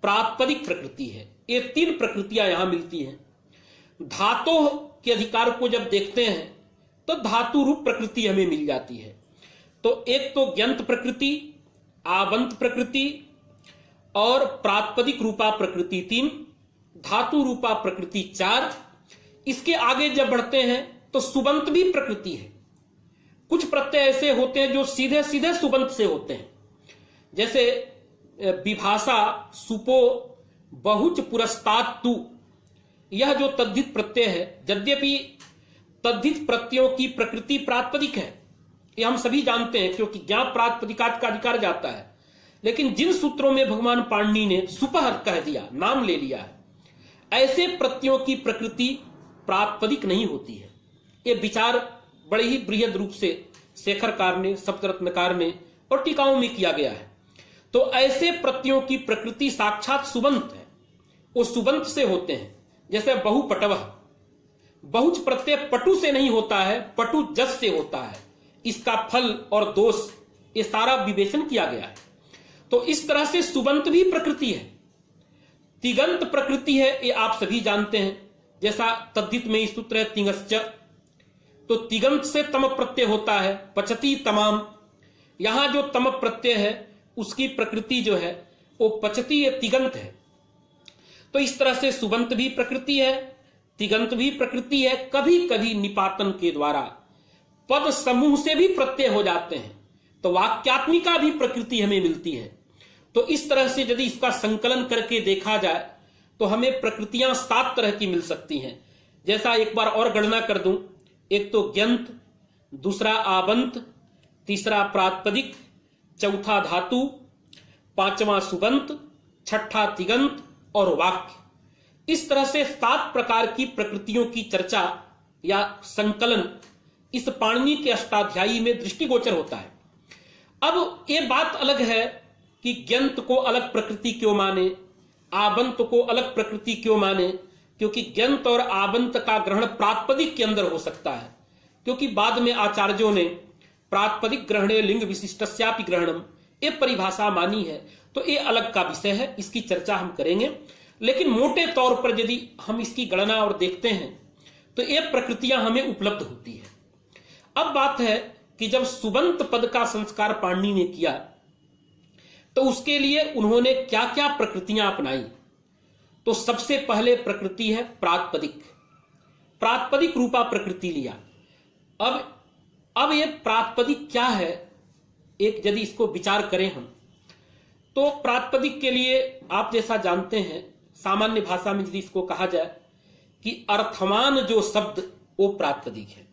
प्रातिपदिक प्रकृति है। ये 3 प्रकृतियां यहां मिलती हैं। धातु के अधिकार को जब देखते हैं तो धातु रूप प्रकृति हमें मिल जाती है। तो एक तो ज्ञंत प्रकृति, आवंत प्रकृति और प्रातिपदिक रूपा प्रकृति 3, धातु रूपा प्रकृति 4। इसके आगे जब बढ़ते हैं तो सुबंत भी प्रकृति है। कुछ प्रत्यय ऐसे होते हैं जो सीधे सीधे सुबंत से होते हैं, जैसे विभाषा, सुपो, बहुच पुरस्तात् तु, यह जो तद्धित प्रत्यय है, यद्यपि तद्धित प्रत्ययों की प्रकृति प्रातिपदिक है, यह हम सभी जानते हैं क्योंकि ज्ञा प्रातिपदिकात का अधिकार जाता है। लेकिन जिन सूत्रों में भगवान पाणिनि ने सुपह कह दिया, नाम ले लिया है, ऐसे प्रत्ययों की प्रकृति प्रातिपदिक नहीं होती है। ये विचार बड़े ही बृहद रूप से शेखरकार ने, सप्तरत्नकार ने और टीकाओं में किया गया है। तो ऐसे प्रत्ययों की प्रकृति साक्षात सुबंत है, वो सुबंत से होते हैं। जैसे बहुपटवः, बहुच प्रत्यय पटु से नहीं होता है, पटु जस से होता है। इसका फल और दोष ये सारा विवेचन किया गया है। तो इस तरह से सुबंत भी प्रकृति है। तिगंत प्रकृति है, ये आप सभी जानते हैं। जैसा तद्धित में इस सूत्र है तिंगश्च, तो तिगंत से तम प्रत्यय होता है, पचती तमाम। यहां जो तम प्रत्यय है उसकी प्रकृति जो है वो पचती तिगंत है। तो इस तरह से सुबंत भी प्रकृति है, तिगंत भी प्रकृति है। कभी कभी निपातन के द्वारा पद समूह से भी प्रत्यय हो जाते हैं, तो वाक्यात्मिका भी प्रकृति हमें मिलती है। तो इस तरह से यदि इसका संकलन करके देखा जाए तो हमें प्रकृतियां 7 तरह की मिल सकती हैं। जैसा एक बार और गणना कर दूं, एक तो ज्ञंत, दूसरा आवंत, तीसरा प्रातिपदिक, चौथा धातु, 5वां सुबंत, छठा तिगंत और वाक्य। इस तरह से 7 प्रकार की प्रकृतियों की चर्चा या संकलन इस पाणिनि के अष्टाध्यायी में दृष्टिगोचर होता है। अब ये बात अलग है कि ज्ञंत को अलग प्रकृति क्यों माने, आवंत को अलग प्रकृति क्यों माने, क्योंकि ज्ञंत और आवंत का ग्रहण प्रातिपदिक के अंदर हो सकता है। क्योंकि बाद में आचार्यों ने प्रातिपदिक ग्रहणे लिंग विशिष्टस्यापि ग्रहणम ये परिभाषा मानी है। तो ये अलग का विषय है, इसकी चर्चा हम करेंगे। लेकिन मोटे तौर पर यदि हम इसकी गणना और देखते हैं तो ये प्रकृतियां हमें उपलब्ध होती है। अब बात है कि जब सुबंत पद का संस्कार पाणिनि ने किया तो उसके लिए उन्होंने क्या क्या प्रकृतियां अपनाई। तो सबसे पहले प्रकृति है प्रातिपदिक, प्रातिपदिक रूपा प्रकृति लिया। अब ये प्रातिपदिक क्या है, एक यदि इसको विचार करें हम, तो प्रातिपदिक के लिए आप जैसा जानते हैं, सामान्य भाषा में यदि इसको कहा जाए कि अर्थवान जो शब्द वो प्रातिपदिक है।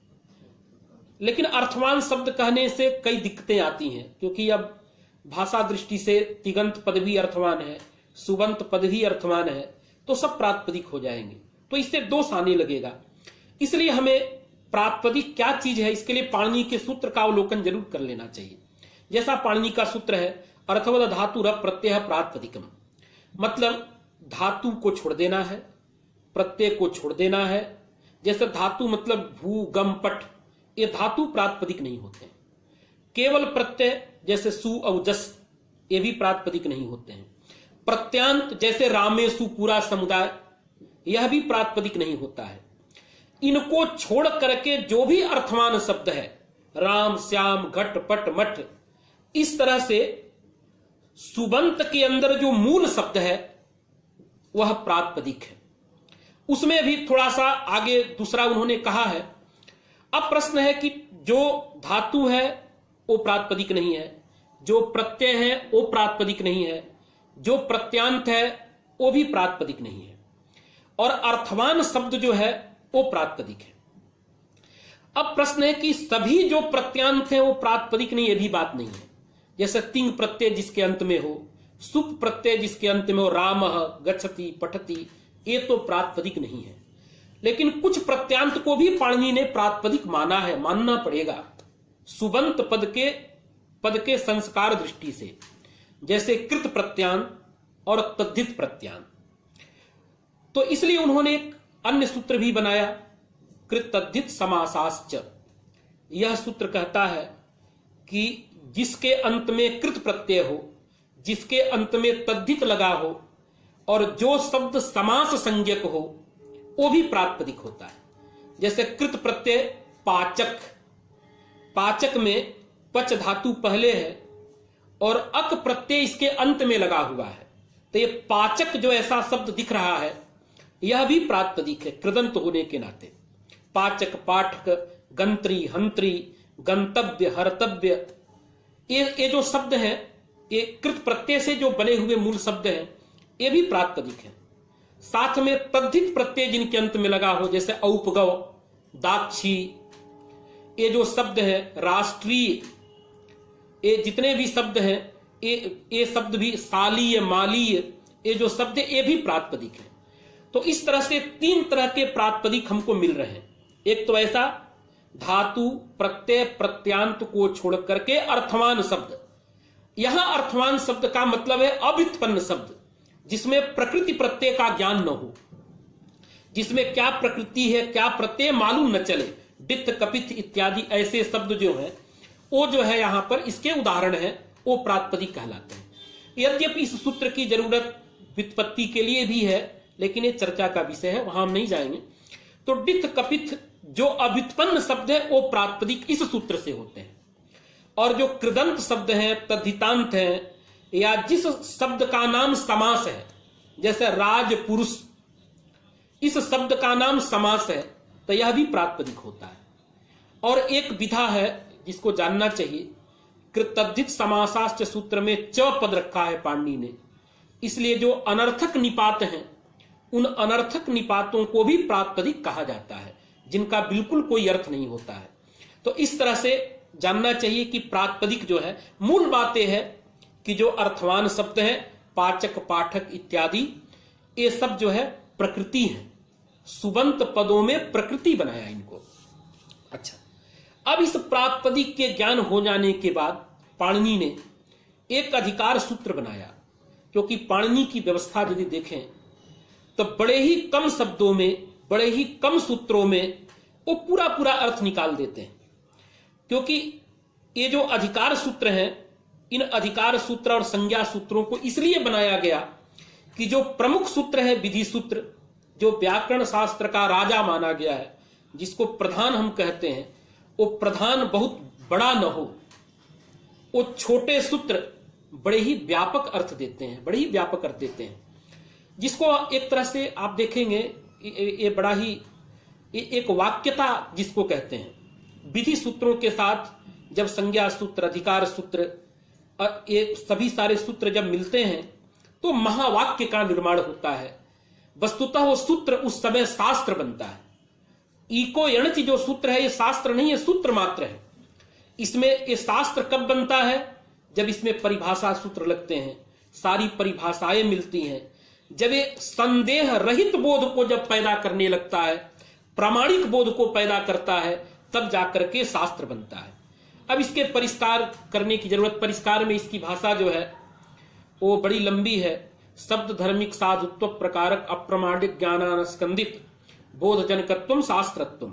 लेकिन अर्थवान शब्द कहने से कई दिक्कतें आती हैं, क्योंकि अब भाषा दृष्टि से तिगंत पद भी अर्थवान है, सुबंत पद भी अर्थवान है, तो सब प्रातिपदिक हो जाएंगे। तो इससे दोष आने लगेगा। इसलिए हमें प्रातिपदिक क्या चीज है, इसके लिए पाणिनि के सूत्र का अवलोकन जरूर कर लेना चाहिए। जैसा पाणिनि का सूत्र है, अर्थवद धातु रप प्रत्यय प्रातिपदिकम, मतलब धातु को छोड़ देना है, प्रत्यय को छोड़ देना है। जैसे धातु मतलब भू गम पट, ये धातु प्रातिपदिक नहीं होते हैं। केवल प्रत्यय जैसे सु और जस, ये भी प्रातिपदिक नहीं होते हैं। प्रत्यांत जैसे रामेसु पूरा समुदाय, यह भी प्रातिपदिक नहीं होता है। इनको छोड़ करके जो भी अर्थवान शब्द है, राम श्याम घट पट मठ, इस तरह से सुबंत के अंदर जो मूल शब्द है वह प्रातिपदिक है। उसमें भी थोड़ा सा आगे दूसरा उन्होंने कहा है। अब प्रश्न है कि जो धातु है वो प्रातिपदिक नहीं है, जो प्रत्यय है वो प्रातिपदिक नहीं है, जो प्रत्यांत है वो भी प्रातिपदिक नहीं है, और अर्थवान शब्द जो है वो प्रातिपदिक है। अब प्रश्न है कि सभी जो प्रत्यांत है वो प्रातिपदिक नहीं, ये भी बात नहीं है। जैसे तिंग प्रत्यय जिसके अंत में हो, सुप प्रत्यय जिसके अंत में हो, रामः गच्छति पठति, ये तो प्रातिपदिक नहीं है। लेकिन कुछ प्रत्यांत को भी पाणिनि ने प्रातिपदिक माना है, मानना पड़ेगा सुबंत पद के संस्कार दृष्टि से, जैसे कृत प्रत्यान और तद्धित प्रत्यान। तो इसलिए उन्होंने एक अन्य सूत्र भी बनाया, कृत तद्धित समासाश्च। यह सूत्र कहता है कि जिसके अंत में कृत प्रत्यय हो, जिसके अंत में तद्धित लगा हो, और जो शब्द समास संज्ञक हो, वो भी प्रातिपदिक होता है। जैसे कृत प्रत्यय पाचक, पाचक में पच धातु पहले है और अक प्रत्यय इसके अंत में लगा हुआ है, तो ये पाचक जो ऐसा शब्द दिख रहा है यह भी प्रातिपदिक है कृदंत होने के नाते। पाचक, पाठक, गंत्री, हंत्री, गंतव्य, हर्तव्य, ये जो शब्द हैं, ये कृत प्रत्यय से जो बने हुए मूल शब्द हैं, ये भी प्रातिपदिक है। साथ में तद्धित प्रत्यय जिनके अंत में लगा हो, जैसे औपगव, दाक्षी, ये जो शब्द है, राष्ट्रीय, ये जितने भी शब्द हैं, ये शब्द भी, सालीय, मालीय, ये जो शब्द है ये भी प्रातिपदिक है। तो इस तरह से तीन तरह के प्रातिपदिक हमको मिल रहे हैं। एक तो ऐसा धातु प्रत्यय प्रत्यांत को छोड़ करके अर्थवान शब्द। यहां अर्थवान शब्द का मतलब है अव्युत्पन्न शब्द, जिसमें प्रकृति प्रत्यय का ज्ञान न हो, जिसमें क्या प्रकृति है क्या प्रत्यय मालूम न चले। डित, कपित इत्यादि ऐसे शब्द जो है वो जो है यहां पर इसके उदाहरण है, वो प्रातिपदिक कहलाते हैं। यद्यपि इस सूत्र की जरूरत व्युत्पत्ति के लिए भी है, लेकिन ये चर्चा का विषय है, वहां हम नहीं जाएंगे। तो डित कपित जो अव्युत्पन्न शब्द है वो प्रातिपदिक इस सूत्र से होते हैं, और जो कृदंत शब्द हैं, तद्धितांत हैं, या जिस शब्द का नाम समास है, जैसे राज पुरुष, इस शब्द का नाम समास है, तो यह भी प्रातिपदिक होता है। और एक विधा है जिसको जानना चाहिए, कृतद्धित समासाश्च सूत्र में च पद रखा है पाणिनि ने, इसलिए जो अनर्थक निपात हैं उन अनर्थक निपातों को भी प्रातिपदिक कहा जाता है, जिनका बिल्कुल कोई अर्थ नहीं होता है। तो इस तरह से जानना चाहिए कि प्रातिपदिक जो है, मूल बात यह है कि जो अर्थवान शब्द हैं, पाचक, पाठक इत्यादि, ये सब जो है प्रकृति है। सुबंत पदों में प्रकृति बनाया इनको। अच्छा, अब इस प्रातिपदिक के ज्ञान हो जाने के बाद पाणिनि ने एक अधिकार सूत्र बनाया, क्योंकि पाणिनि की व्यवस्था यदि देखें तो बड़े ही कम शब्दों में, बड़े ही कम सूत्रों में वो पूरा पूरा अर्थ निकाल देते हैं। क्योंकि ये जो अधिकार सूत्र हैं, इन अधिकार सूत्र और संज्ञा सूत्रों को इसलिए बनाया गया कि जो प्रमुख सूत्र है विधि सूत्र, जो व्याकरण शास्त्र का राजा माना गया है, जिसको प्रधान हम कहते हैं, वो प्रधान बहुत बड़ा न हो, वो छोटे सूत्र बड़े ही व्यापक अर्थ देते हैं, बड़े ही व्यापक अर्थ देते हैं। जिसको एक तरह से आप देखेंगे ये बड़ा ही एक वाक्यता जिसको कहते हैं। विधि सूत्रों के साथ जब संज्ञा सूत्र, अधिकार सूत्र, ये सभी सारे सूत्र जब मिलते हैं तो महावाक्य का निर्माण होता है। वस्तुतः वो सूत्र उस समय शास्त्र बनता है। इको यणचि जो सूत्र है ये शास्त्र नहीं है, सूत्र मात्र है। इसमें ये शास्त्र कब बनता है, जब इसमें परिभाषा सूत्र लगते हैं, सारी परिभाषाएं मिलती हैं, जब ये संदेह रहित बोध को जब पैदा करने लगता है, प्रामाणिक बोध को पैदा करता है, तब जाकर के शास्त्र बनता है। अब इसके परिष्कार करने की जरूरत, परिष्कार में इसकी भाषा जो है वो बड़ी लंबी है। शब्द धर्मिक साधुत्व प्रकारक अप्रमाणिक ज्ञानानुस्कंदित बोध जनकत्वम शास्त्रत्वम।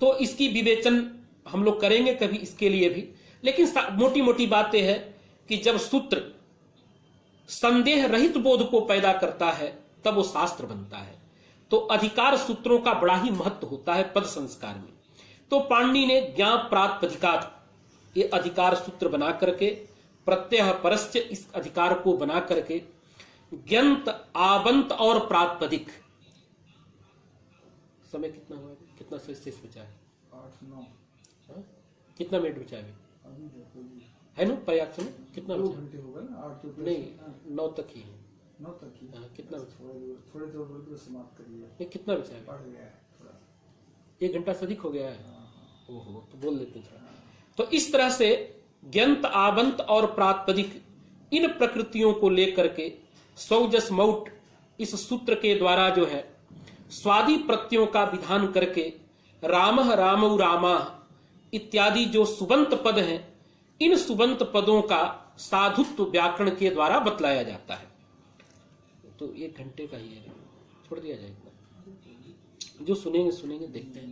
तो इसकी विवेचन हम लोग करेंगे कभी इसके लिए भी, लेकिन मोटी मोटी बातें हैं कि जब सूत्र संदेह रहित बोध को पैदा करता है तब वो शास्त्र बनता है। तो अधिकार सूत्रों का बड़ा ही महत्व होता है पद संस्कार में। तो पाणिनि ने ज्ञा प्रातिपदिकात् ये अधिकार सूत्र बना करके, प्रत्यय परस्य इस अधिकार को बना करके, ज्ञंत आबंत और प्रातिपदिक। समय कितना हुआ, कितना शेष बचा है? 8-9। कितना मिनट बचा है अभी है ना? पर्याप्त समय कितना 2 बचा? घंटे होगा ना, 8 तो नहीं, 9 तक ही है। 9 तक ही। हाँ, कितना बचा? थोड़े देर बोल के समाप्त करिए। ये कितना बचा है? बढ़ गया है थोड़ा, 1 घंटा से अधिक हो गया है। हाँ। ओहो, तो बोल देते थोड़ा। तो इस तरह से ज्ञंत आबंत और प्रातिपदिक इन प्रकृतियों को लेकर के सौजस मौट इस सूत्र के द्वारा जो है स्वादि प्रत्ययों का विधान करके रामः रामौ रामाः इत्यादि जो सुबंत पद हैं, इन सुबंत पदों का साधुत्व व्याकरण के द्वारा बतलाया जाता है। तो 1 घंटे का ही है, छोड़ दिया जाएगा, जो सुनेंगे देखते हैं।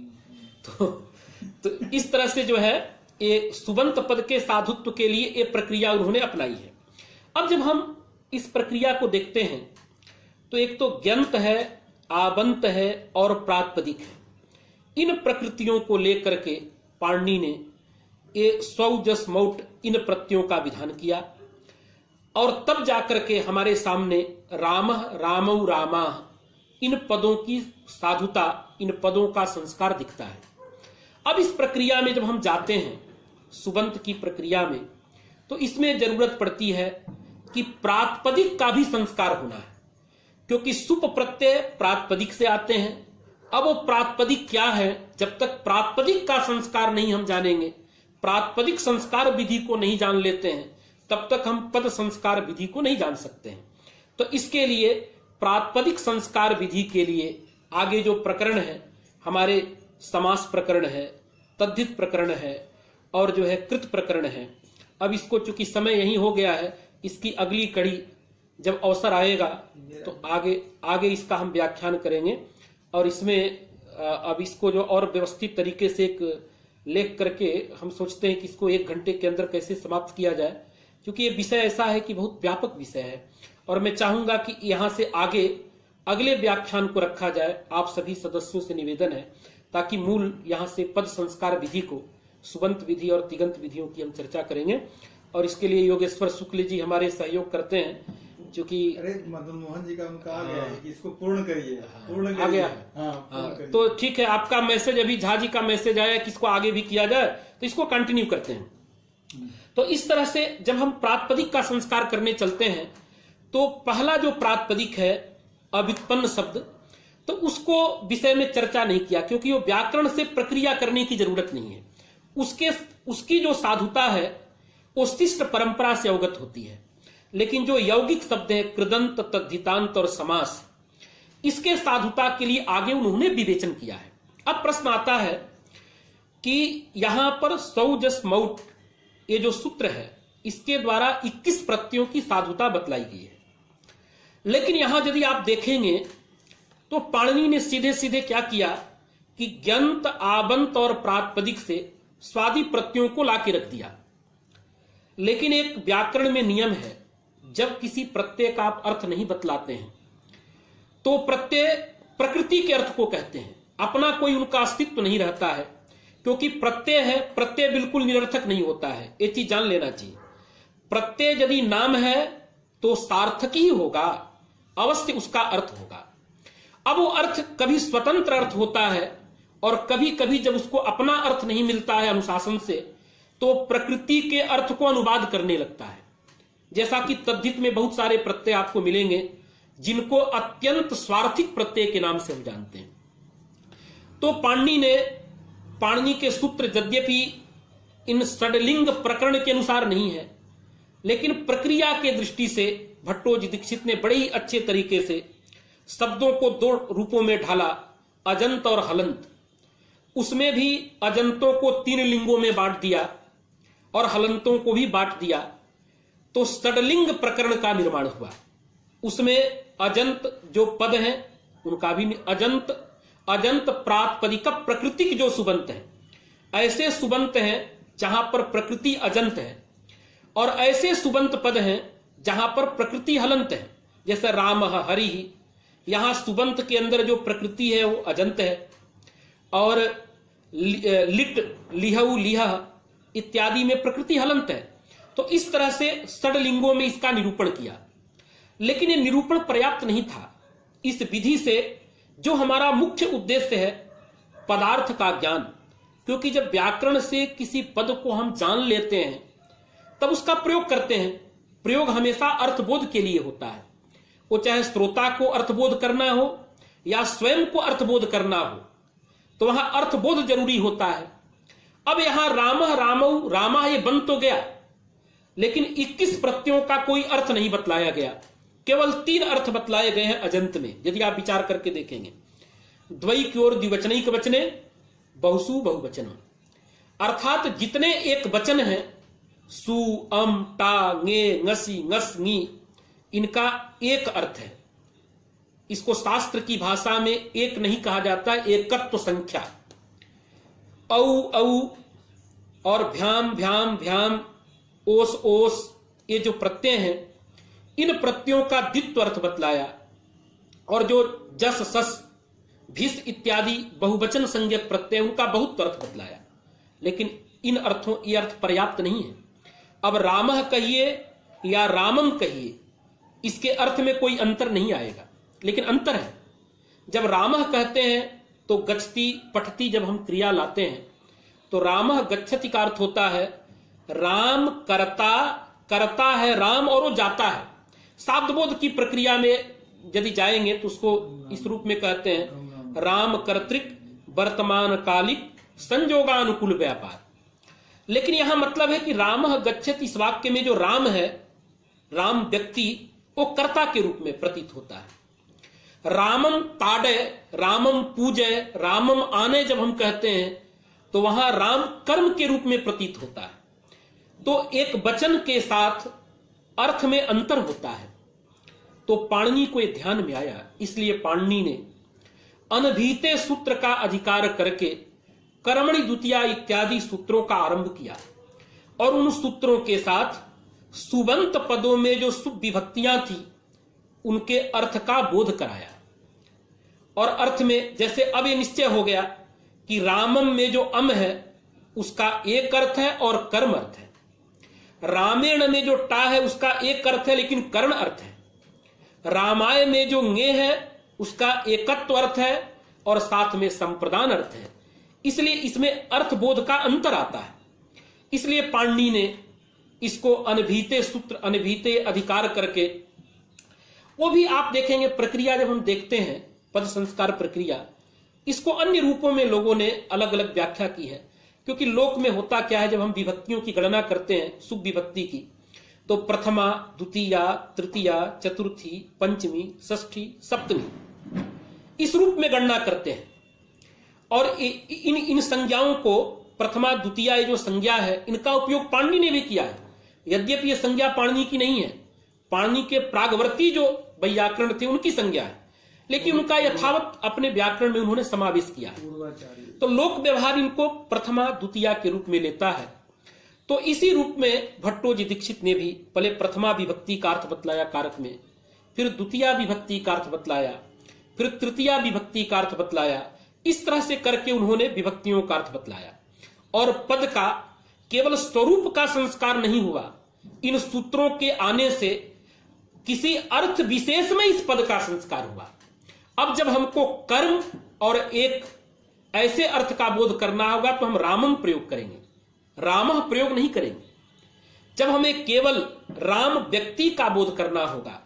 तो इस तरह से जो है ये सुबंत पद के साधुत्व के लिए ये प्रक्रिया उन्होंने अपनाई है। अब जब हम इस प्रक्रिया को देखते हैं तो एक तो ज्ञंत है, आबंत है और प्रातिपदिक है। इन प्रकृतियों को लेकर के पाणिनि ने ये स्वौ जस मौट इन प्रत्ययों का विधान किया और तब जाकर के हमारे सामने रामः रामौ रामाः इन पदों की साधुता, इन पदों का संस्कार दिखता है। अब इस प्रक्रिया में जब हम जाते हैं सुबंत की प्रक्रिया में, तो इसमें जरूरत पड़ती है कि प्रातिपदिक का भी संस्कार होना है, क्योंकि सुप प्रत्यय प्रातिपदिक से आते हैं। अब वो प्रातिपदिक क्या है, जब तक प्रातिपदिक का संस्कार नहीं हम जानेंगे, प्रातिपदिक संस्कार विधि को नहीं जान लेते हैं, तब तक हम पद संस्कार विधि को नहीं जान सकते हैं। तो इसके लिए प्रातिपदिक संस्कार विधि के लिए आगे जो प्रकरण है, हमारे समास प्रकरण है, तद्धित प्रकरण है और जो है कृत प्रकरण है। अब इसको चूंकि समय यही हो गया है, इसकी अगली कड़ी जब अवसर आएगा तो आगे इसका हम व्याख्यान करेंगे और इसमें अब इसको जो और व्यवस्थित तरीके से एक लेख करके हम सोचते हैं कि इसको 1 घंटे के अंदर कैसे समाप्त किया जाए, क्योंकि ये विषय ऐसा है कि बहुत व्यापक विषय है और मैं चाहूंगा कि यहाँ से आगे अगले व्याख्यान को रखा जाए। आप सभी सदस्यों से निवेदन है ताकि मूल यहाँ से पद संस्कार विधि को, सुबंत विधि और तिगंत विधियों की हम चर्चा करेंगे और इसके लिए योगेश्वर शुक्ल जी हमारे सहयोग करते हैं। क्योंकि अरे मदन मोहन जी का उनका आ गया है कि इसको पूर्ण करिए, पूर्ण आ गया है। पूर्ण करिए। तो ठीक है, आपका मैसेज, अभी झा जी का मैसेज आया कि इसको आगे भी किया जाए, तो इसको कंटिन्यू करते हैं। तो इस तरह से जब हम प्रातिपदिक का संस्कार करने चलते हैं तो पहला जो प्रातिपदिक है अव्युत्पन्न शब्द, तो उसको विषय में चर्चा नहीं किया क्योंकि वो व्याकरण से प्रक्रिया करने की जरूरत नहीं है। उसकी जो साधुता है वो शिष्ट परंपरा से अवगत होती है। लेकिन जो यौगिक शब्द है कृदंत, तद्धितांत और समास, इसके साधुता के लिए आगे उन्होंने विवेचन किया है। अब प्रश्न आता है कि यहां पर सौ जस मौट ये जो सूत्र है इसके द्वारा 21 प्रत्ययों की साधुता बतलाई गई है। लेकिन यहां यदि आप देखेंगे तो पाणिनि ने सीधे सीधे क्या किया कि ज्ञंत, आबंत और प्रातिपदिक से स्वादि प्रत्ययों को लाके रख दिया। लेकिन एक व्याकरण में नियम है, जब किसी प्रत्यय का आप अर्थ नहीं बतलाते हैं तो प्रत्यय प्रकृति के अर्थ को कहते हैं, अपना कोई उनका अस्तित्व नहीं रहता है। क्योंकि प्रत्यय है, प्रत्यय बिल्कुल निरर्थक नहीं होता है, ये चीज जान लेना चाहिए। प्रत्यय यदि नाम है तो सार्थक ही होगा, अवश्य उसका अर्थ होगा। अब वो अर्थ कभी स्वतंत्र अर्थ होता है और कभी कभी जब उसको अपना अर्थ नहीं मिलता है अनुशासन से, तो प्रकृति के अर्थ को अनुवाद करने लगता है। जैसा कि तद्धित में बहुत सारे प्रत्यय आपको मिलेंगे जिनको अत्यंत स्वार्थिक प्रत्यय के नाम से हम जानते हैं। तो पाणिनि के सूत्र यद्यपि इन षडलिंग प्रकरण के अनुसार नहीं है, लेकिन प्रक्रिया के दृष्टि से भट्टोजी दीक्षित ने बड़े ही अच्छे तरीके से शब्दों को दो रूपों में ढाला, अजंत और हलंत। उसमें भी अजंतों को 3 लिंगों में बांट दिया और हलंतों को भी बांट दिया, तो षडलिंग प्रकरण का निर्माण हुआ। उसमें अजंत जो पद हैं उनका भी अजंत प्रातिपदिक प्रकृतिक जो सुबंत है, ऐसे सुबंत हैं जहां पर प्रकृति अजंत है, और ऐसे सुबंत पद हैं जहां पर प्रकृति हलंत है। जैसे राम हरि, यहां सुबंत के अंदर जो प्रकृति है वो अजंत है, और लिट लिहऊ लिह इत्यादि में प्रकृति हलंत है। तो इस तरह से षडलिंगों में इसका निरूपण किया, लेकिन ये निरूपण पर्याप्त नहीं था। इस विधि से जो हमारा मुख्य उद्देश्य है पदार्थ का ज्ञान, क्योंकि जब व्याकरण से किसी पद को हम जान लेते हैं तब उसका प्रयोग करते हैं। प्रयोग हमेशा अर्थबोध के लिए होता है, वो चाहे श्रोता को अर्थबोध करना हो या स्वयं को अर्थबोध करना हो, तो वहां अर्थबोध जरूरी होता है। अब यहां राम रामऊ रामा ये बन तो गया, लेकिन 21 प्रत्ययों का कोई अर्थ नहीं बतलाया गया, केवल 3 अर्थ बतलाए गए हैं अजंत में। यदि आप विचार करके देखेंगे, द्वई की ओर द्विवचनिक वचने बहुसु बहुवचन, अर्थात जितने एक वचन है सु अम टा ङे ङसी ङस ङी, इनका एक अर्थ है। इसको शास्त्र की भाषा में एक नहीं कहा जाता, एकत्व संख्या। औ औ और भ्याम भ्याम भ्याम, ओस ओस, ये जो प्रत्यय हैं इन प्रत्ययों का द्वित्व अर्थ बतलाया, और जो जस सस भिस इत्यादि बहुवचन संज्ञक प्रत्यय उनका बहुत अर्थ बतलाया। लेकिन इन अर्थों ये अर्थ पर्याप्त नहीं है। अब रामः कहिए या रामम कहिए, इसके अर्थ में कोई अंतर नहीं आएगा, लेकिन अंतर है। जब रामः कहते हैं तो गच्छति पठति, जब हम क्रिया लाते हैं तो रामः गच्छति का अर्थ होता है राम करता, करता है राम और वो जाता है। शाब्दबोध की प्रक्रिया में यदि जाएंगे तो उसको इस रूप में कहते हैं राम कर्तृक वर्तमान कालिक संजोगानुकूल व्यापार। लेकिन यहां मतलब है कि रामः गच्छति, इस वाक्य में जो राम है, राम व्यक्ति, वो कर्ता के रूप में प्रतीत होता है। रामम ताड़े, रामम पूजय, रामम आने जब हम कहते हैं तो वहां राम कर्म के रूप में प्रतीत होता है। तो एक वचन के साथ अर्थ में अंतर होता है। तो पाणिनि को यह ध्यान में आया, इसलिए पाणिनि ने अनभीते सूत्र का अधिकार करके कर्मणि द्वितीया इत्यादि सूत्रों का आरंभ किया, और उन सूत्रों के साथ सुबंत पदों में जो शुभ विभक्तियां थी उनके अर्थ का बोध कराया। और अर्थ में जैसे अब ये निश्चय हो गया कि रामम में जो अम है उसका एक अर्थ है और कर्म अर्थ है, रामेण में जो टा है उसका एक अर्थ है लेकिन कर्ण अर्थ है, रामाय में जो ङे है उसका एकत्व अर्थ है और साथ में संप्रदान अर्थ है। इसलिए इसमें अर्थबोध का अंतर आता है। इसलिए पाणिनि ने इसको अनभीते सूत्र, अनभीते अधिकार करके, वो भी आप देखेंगे प्रक्रिया जब हम देखते हैं पद संस्कार प्रक्रिया, इसको अन्य रूपों में लोगों ने अलग अलग व्याख्या की है। क्योंकि लोक में होता क्या है, जब हम विभक्तियों की गणना करते हैं शुभ विभक्ति की, तो प्रथमा, द्वितीया, तृतीया, चतुर्थी, पंचमी, षष्ठी, सप्तमी, इस रूप में गणना करते हैं। और इन संज्ञाओं को प्रथमा द्वितीया जो संज्ञा है इनका उपयोग पाणिनि ने भी किया है। यद्यपि यह संज्ञा पाणिनि की नहीं है, पाणिनि के प्रागवर्ती जो वैयाकरण थे उनकी संज्ञा है, लेकिन उनका यथावत अपने व्याकरण में उन्होंने समावेश किया है। तो लोक व्यवहार इनको प्रथमा द्वितीया के रूप में लेता है। तो इसी रूप में भट्टोजी दीक्षित ने भी पहले प्रथमा विभक्ति का अर्थ बतलाया कारक में, फिर द्वितीया विभक्ति का अर्थ बतलाया, फिर तृतीया विभक्ति का अर्थ बतलाया। इस तरह से करके उन्होंने विभक्तियों का अर्थ बतलाया। और पद का केवल स्वरूप का संस्कार नहीं हुआ, इन सूत्रों के आने से किसी अर्थ विशेष में इस पद का संस्कार हुआ। अब जब हमको कर्म और एक ऐसे अर्थ का बोध करना होगा तो हम रामम प्रयोग करेंगे, रामः प्रयोग नहीं करेंगे। जब हमें केवल राम व्यक्ति का बोध करना होगा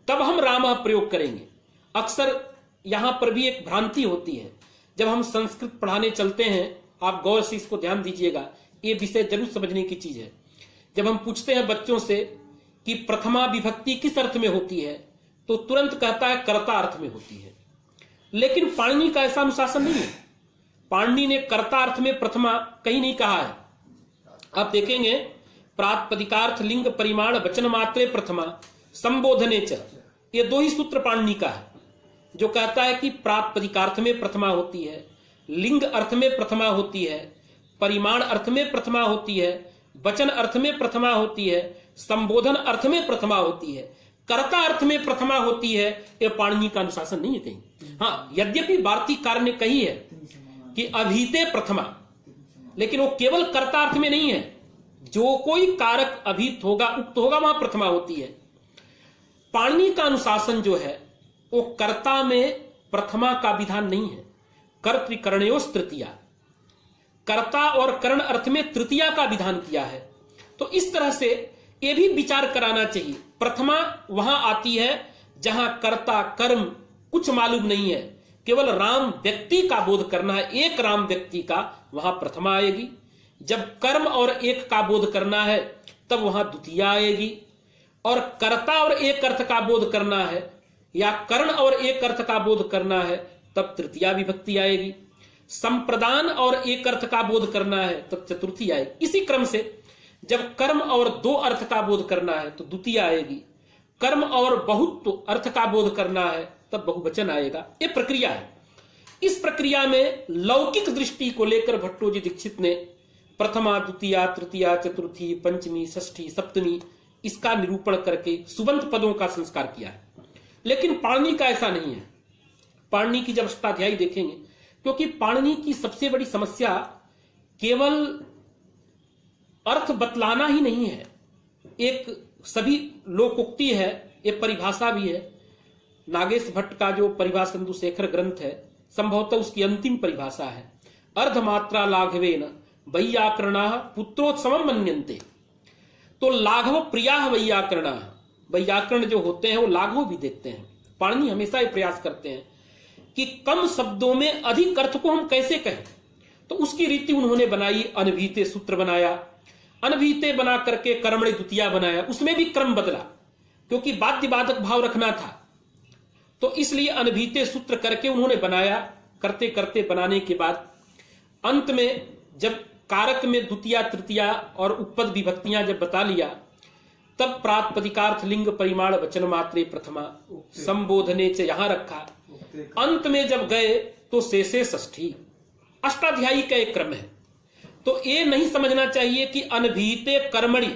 तब हम रामः प्रयोग करेंगे। अक्सर यहां पर भी एक भ्रांति होती है, जब हम संस्कृत पढ़ाने चलते हैं, आप गौर से इसको ध्यान दीजिएगा, ये विषय जरूर समझने की चीज है जब हम पूछते हैं बच्चों से कि प्रथमा विभक्ति किस अर्थ में होती है, तो तुरंत कहता है कर्ता अर्थ में होती है। लेकिन पाणिनि का ऐसा अनुशासन नहीं है। पाणिनि ने कर्ता अर्थ में प्रथमा कहीं नहीं कहा है। आप देखेंगे प्रातिपदिकार्थ लिंग परिमाण वचन मात्रे प्रथमा संबोधने च, ये 2 ही सूत्र पाणिनि का है, जो कहता है कि प्रातिपदिकार्थ में प्रथमा होती है, लिंग अर्थ में प्रथमा होती है, परिमाण अर्थ में प्रथमा होती है, वचन अर्थ में प्रथमा होती है, संबोधन अर्थ में प्रथमा होती है, कर्ता अर्थ में प्रथमा होती है। ये पाणिनि का अनुशासन नहीं है कहीं। हाँ, यद्यपि वार्तिककार ने कही है कि अभीते प्रथमा, लेकिन वो केवल कर्ता अर्थ में नहीं है। जो कोई कारक अभीत होगा, उक्त होगा, वहां प्रथमा होती है। पाणिनि का अनुशासन जो है वो कर्ता में प्रथमा का विधान नहीं है। कर्तृकरणयोस् तृतीया, कर्ता और करण अर्थ में तृतीया का विधान किया है। तो इस तरह से ये भी विचार कराना चाहिए। प्रथमा वहां आती है जहां कर्ता कर्म कुछ मालूम नहीं है, केवल राम व्यक्ति का बोध करना है, एक राम व्यक्ति का, वहां प्रथमा आएगी। जब कर्म और एक का बोध करना है तब वहां द्वितीया आएगी। और कर्ता और एक अर्थ का बोध करना है या कर्ण और एक अर्थ का बोध करना है तब तृतीया विभक्ति आएगी। संप्रदान और एक अर्थ का बोध करना है तब चतुर्थी आएगी। इसी क्रम से जब कर्म और 2 अर्थ का बोध करना है तो द्वितीय आएगी। कर्म और बहुत अर्थ का बोध करना है तब बहुवचन आएगा। ये प्रक्रिया है। इस प्रक्रिया में लौकिक दृष्टि को लेकर भट्टोजी दीक्षित ने प्रथमा, द्वितीया, तृतीया, चतुर्थी, पंचमी, षष्ठी, सप्तमी इसका निरूपण करके सुबंत पदों का संस्कार किया है। लेकिन पाणिनि का ऐसा नहीं है। पाणिनि की जब अष्टाध्यायी देखेंगे, क्योंकि पाणिनि की सबसे बड़ी समस्या केवल अर्थ बतलाना ही नहीं है, एक सभी लोकोक्ति है, एक परिभाषा भी है। नागेश भट्ट का जो परिभाषा सिंधु शेखर ग्रंथ है, संभवतः उसकी अंतिम परिभाषा है, अर्धमात्रा लाघवेन वैयाकरणा पुत्रोत्सवम मन्यन्ते। तो लाघव प्रिया वैयाकरणा, वैयाकरण जो होते हैं वो लाघव भी देखते हैं। पाणिनि हमेशा ये प्रयास करते हैं कि कम शब्दों में अधिक अर्थ को हम कैसे कहें। तो उसकी रीति उन्होंने बनाई। अनभीते सूत्र बनाया, अनभीते बना करके कर्मणि द्वितीया बनाया। उसमें भी क्रम बदला क्योंकि बाध्य बाधक भाव रखना था, तो इसलिए अनभीते सूत्र करके उन्होंने बनाया। करते करते बनाने के बाद अंत में जब कारक में द्वितीया, तृतीया और उपपद विभक्तियां जब बता लिया, तब प्रातिपदिकार्थ लिंग परिमाण वचन मात्रे प्रथमा संबोधने च यहां रखा। अंत में जब गए तो शेषे षष्ठी, अष्टाध्यायी का एक क्रम है। तो ये नहीं समझना चाहिए कि अनभीते कर्मणि,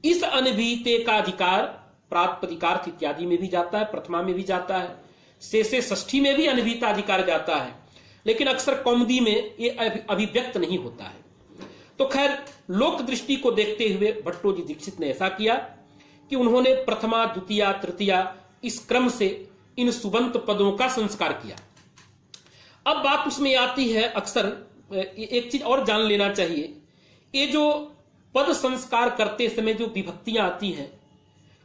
इस अनभीते का अधिकार प्रातिपदिकार्थ इत्यादि में भी जाता है, प्रथमा में भी जाता है, शेषे षष्ठी में भी अनभीता अधिकार जाता है, लेकिन अक्सर कौमुदी में ये अभिव्यक्त नहीं होता है। तो खैर, लोक दृष्टि को देखते हुए भट्टोजी दीक्षित ने ऐसा किया कि उन्होंने प्रथमा, द्वितीया, तृतीया इस क्रम से इन सुबंत पदों का संस्कार किया। अब बात उसमें आती है, अक्सर एक चीज और जान लेना चाहिए, ये जो पद संस्कार करते समय जो विभक्तियां आती हैं,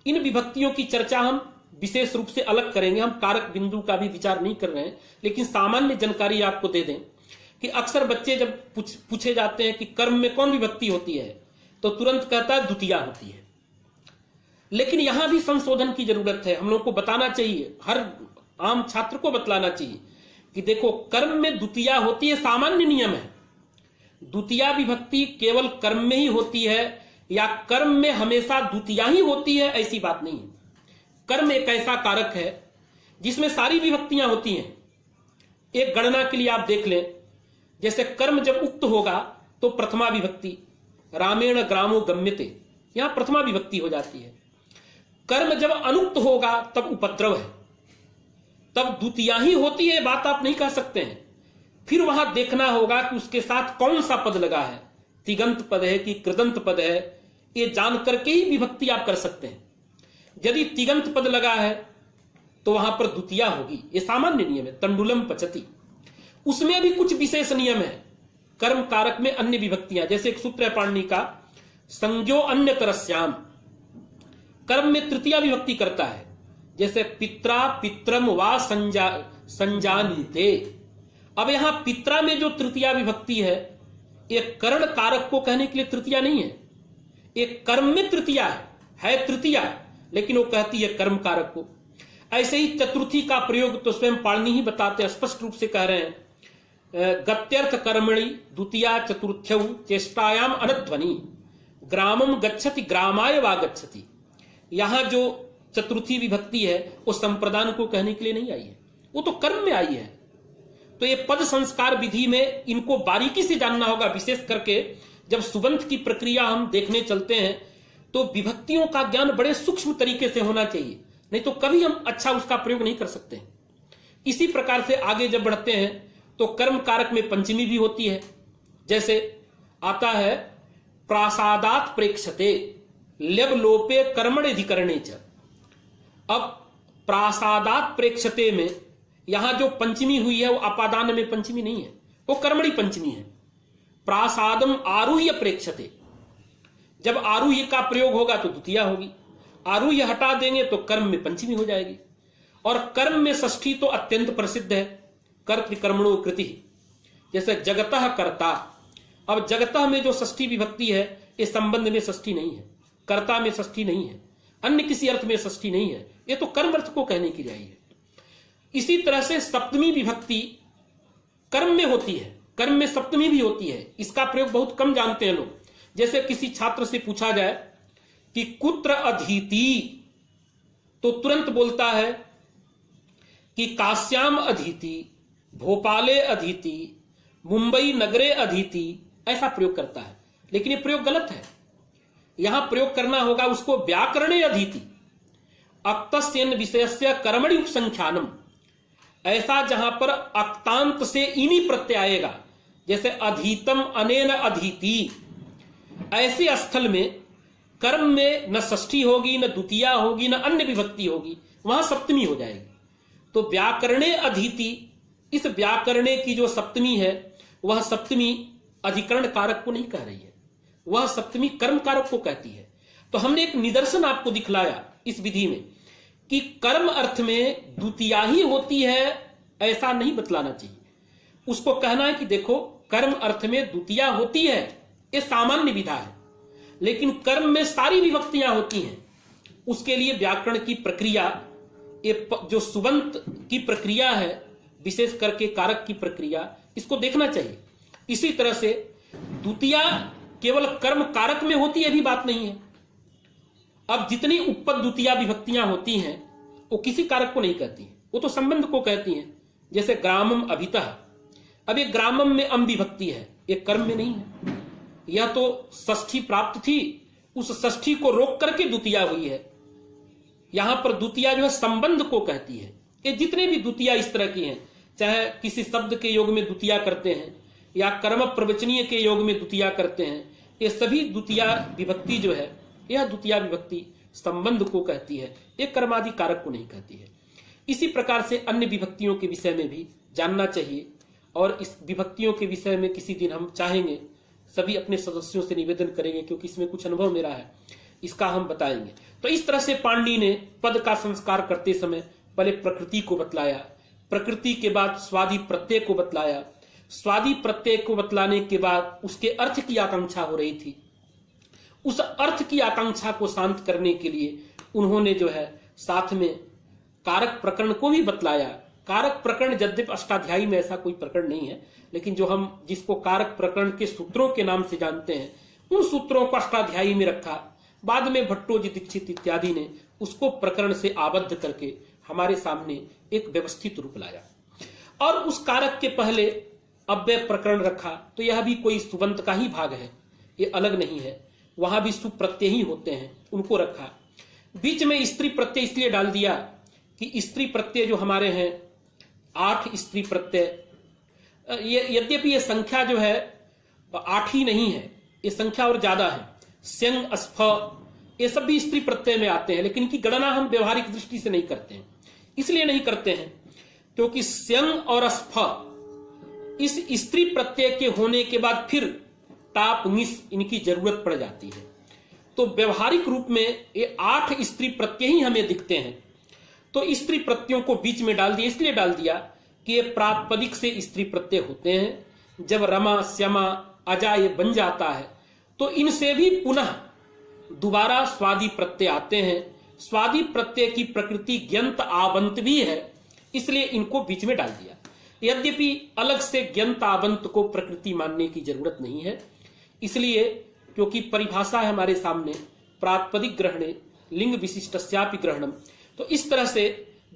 इन विभक्तियों की चर्चा हम विशेष रूप से अलग करेंगे। हम कारक बिंदु का भी विचार नहीं कर रहे हैं, लेकिन सामान्य जानकारी आपको दे दें कि अक्सर बच्चे जब पूछे जाते हैं कि कर्म में कौन विभक्ति होती है, तो तुरंत कहता है द्वितीया होती है। लेकिन यहां भी संशोधन की जरूरत है। हम लोग को बताना चाहिए, हर आम छात्र को बतलाना चाहिए कि देखो, कर्म में द्वितीया होती है, सामान्य नियम है। द्वितीया विभक्ति केवल कर्म में ही होती है या कर्म में हमेशा द्वितीया ही होती है, ऐसी बात नहीं है। कर्म एक ऐसा कारक है जिसमें सारी विभक्तियां होती हैं। एक गणना के लिए आप देख लें, जैसे कर्म जब उक्त होगा तो प्रथमा विभक्ति, रामेण ग्रामो गम्यते, यहां प्रथमा विभक्ति हो जाती है। कर्म जब अनुक्त होगा तब उपद्रव है, तब द्वितीया ही होती है, बात आप नहीं कह सकते हैं। फिर वहां देखना होगा कि उसके साथ कौन सा पद लगा है, तिगंत पद है कि कृदंत पद है, ये जान करके ही विभक्ति आप कर सकते हैं। यदि तिगंत पद लगा है तो वहां पर द्वितीया होगी, ये सामान्य नियम है। तंडुलम पचती, उसमें भी कुछ विशेष नियम है। कर्म कारक में अन्य विभक्तियां, जैसे एक सूत्र है पाणिनि का, संज्ञो अन्य तरस्याम, कर्म में तृतीया विभक्ति करता है, जैसे पित्रा पित्रम वा संजानीते। अब यहां पित्रा में जो तृतीया विभक्ति है, ये कर्ण कारक को कहने के लिए तृतीया नहीं है, एक कर्म में तृतीया है तृतीया, लेकिन वो कहती है कर्म कारक को। ऐसे ही चतुर्थी का प्रयोग तो स्वयं पाणिनि ही बताते हैं, स्पष्ट रूप से कह रहे हैं, गत्यर्थ कर्मणि द्वितीया चतुर्थ्यौ चेष्टायाम अनध्वनि ग्रामम गच्छति ग्रामाय वा गच्छति। यहां जो चतुर्थी विभक्ति है वो संप्रदान को कहने के लिए नहीं आई है, वो तो कर्म में आई है। तो ये पद संस्कार विधि में इनको बारीकी से जानना होगा, विशेष करके जब सुबंत की प्रक्रिया हम देखने चलते हैं तो विभक्तियों का ज्ञान बड़े सूक्ष्म तरीके से होना चाहिए, नहीं तो कभी हम अच्छा उसका प्रयोग नहीं कर सकते। इसी प्रकार से आगे जब बढ़ते हैं तो कर्म कारक में पंचमी भी होती है, जैसे आता है प्रासादात प्रेक्षते लब लोपे कर्मण अधिकरणे च। अब प्रासादात प्रेक्षते में यहां जो पंचमी हुई है वो अपादान में पंचमी नहीं है, वो कर्मणी पंचमी है। प्रासादम आरूह्य प्रेक्षते, जब आरूह्य का प्रयोग होगा तो द्वितीया होगी, आरूह्य हटा देंगे तो कर्म में पंचमी हो जाएगी। और कर्म में षष्ठी तो अत्यंत प्रसिद्ध है, कर्तृकर्मणो कृति, जैसे जगतः कर्ता। अब जगतः में जो षष्ठी विभक्ति है इस संबंध में षष्ठी नहीं है, कर्ता में षष्ठी नहीं है, अन्य किसी अर्थ में षष्ठी नहीं है, ये तो कर्म अर्थ को कहने की जाए। इसी तरह से सप्तमी विभक्ति कर्म में होती है, कर्म में सप्तमी भी होती है, इसका प्रयोग बहुत कम जानते हैं लोग। जैसे किसी छात्र से पूछा जाए कि कुत्र अधीति, तो तुरंत बोलता है कि काश्याम अधीति, भोपाले अधीति, मुंबई नगरे अधीति, ऐसा प्रयोग करता है, लेकिन ये प्रयोग गलत है। यहां प्रयोग करना होगा उसको व्याकरणे अधीति, अक्तस्यन विषयस्य कर्मणि उपसंख्यानम, ऐसा जहां पर अक्तांत से इनी प्रत्यय आएगा, जैसे अधीतम अनेन अधीति, ऐसे स्थल में कर्म में न षष्ठी होगी, न द्वितीया होगी, न अन्य विभक्ति होगी, वहां सप्तमी हो जाएगी। तो व्याकरणे अधीति, इस व्याकरणे की जो सप्तमी है वह सप्तमी अधिकरण कारक को नहीं कह रही है, वह सप्तमी कर्म कारक को कहती है। तो हमने एक निदर्शन आपको दिखलाया इस विधि में कि कर्म अर्थ में द्वितीया ही होती है, ऐसा नहीं बतलाना चाहिए। उसको कहना है कि देखो कर्म अर्थ में द्वितीया होती है, ये सामान्य विधा है, लेकिन कर्म में सारी विभक्तियां होती हैं, उसके लिए व्याकरण की प्रक्रिया, ये जो सुबंत की प्रक्रिया है, विशेष करके कारक की प्रक्रिया, इसको देखना चाहिए। इसी तरह से द्वितीया केवल कर्म कारक में होती है भी बात नहीं है। अब जितनी उपपद द्वितीया विभक्तियां होती हैं वो किसी कारक को नहीं कहती, वो तो संबंध को कहती हैं। जैसे ग्रामम अभितः, अब ये ग्रामम में अम विभक्ति है, ये कर्म में नहीं है, यह तो षष्ठी प्राप्त थी, उस षष्ठी को रोक करके द्वितीया हुई है। यहां पर द्वितीया जो है संबंध को कहती है। ये जितने भी द्वितीया इस तरह की हैं, चाहे किसी शब्द के योग में द्वितीया करते हैं या कर्म प्रवचनीय के योग में द्वितीया करते हैं, ये सभी द्वितीया विभक्ति जो है, यह द्वितीया विभक्ति संबंध को कहती है, एक कर्मादि कारक को नहीं कहती है। इसी प्रकार से अन्य विभक्तियों के विषय में भी जानना चाहिए, और इस विभक्तियों के विषय में किसी दिन हम चाहेंगे सभी अपने सदस्यों से निवेदन करेंगे, क्योंकि इसमें कुछ अनुभव मेरा है, इसका हम बताएंगे। तो इस तरह से पाणिनि ने पद का संस्कार करते समय पहले प्रकृति को बतलाया, प्रकृति के बाद स्वादि प्रत्यय को बतलाया, स्वादि प्रत्यय को बतलाने के बाद उसके अर्थ की आकांक्षा हो रही थी। उस अर्थ की आकांक्षा को शांत करने के लिए उन्होंने जो है साथ में कारक प्रकरण को भी बतलाया। कारक प्रकरण यद्यपि अष्टाध्यायी में ऐसा कोई प्रकरण नहीं है, लेकिन जो हम जिसको कारक प्रकरण के सूत्रों के नाम से जानते हैं, उन सूत्रों को अष्टाध्यायी में रखा। बाद में भट्टोजी दीक्षित इत्यादि ने उसको प्रकरण से आबद्ध करके हमारे सामने एक व्यवस्थित रूप लाया। और उस कारक के पहले अव्यय प्रकरण रखा, तो यह भी कोई सुबंत का ही भाग है, ये अलग नहीं है, वहां भी सुप्रत्यय ही होते हैं, उनको रखा। बीच में स्त्री प्रत्यय इसलिए डाल दिया कि स्त्री प्रत्यय जो हमारे हैं 8 स्त्री प्रत्यय, यद्यपि ये संख्या जो है 8 ही नहीं है, ये संख्या और ज्यादा है। स्यंग अस्फ ये सब भी स्त्री प्रत्यय में आते हैं, लेकिन इनकी गणना हम व्यवहारिक दृष्टि से नहीं करते हैं। इसलिए नहीं करते हैं क्योंकि स्यंग और अस्फ इस स्त्री प्रत्यय के होने के बाद फिर टाप निस इनकी जरूरत पड़ जाती है। तो व्यवहारिक रूप में ये 8 स्त्री प्रत्यय ही हमें दिखते हैं। तो स्त्री प्रत्ययों को बीच में डाल दिया, इसलिए डाल दिया कि ये प्रातिपदिक से स्त्री प्रत्यय होते हैं। जब रमा श्यमा अजा ये बन जाता है तो इनसे भी पुनः दोबारा स्वादि प्रत्यय आते हैं। स्वादि प्रत्यय की प्रकृति ग्यंत आबंत भी है, इसलिए इनको बीच में डाल दिया। यद्यपि अलग से ग्यंत आबंत को प्रकृति मानने की जरूरत नहीं है, इसलिए क्योंकि परिभाषा है हमारे सामने, प्रातिपदिक ग्रहणे लिंग विशिष्टस्यापि ग्रहणम, तो इस तरह से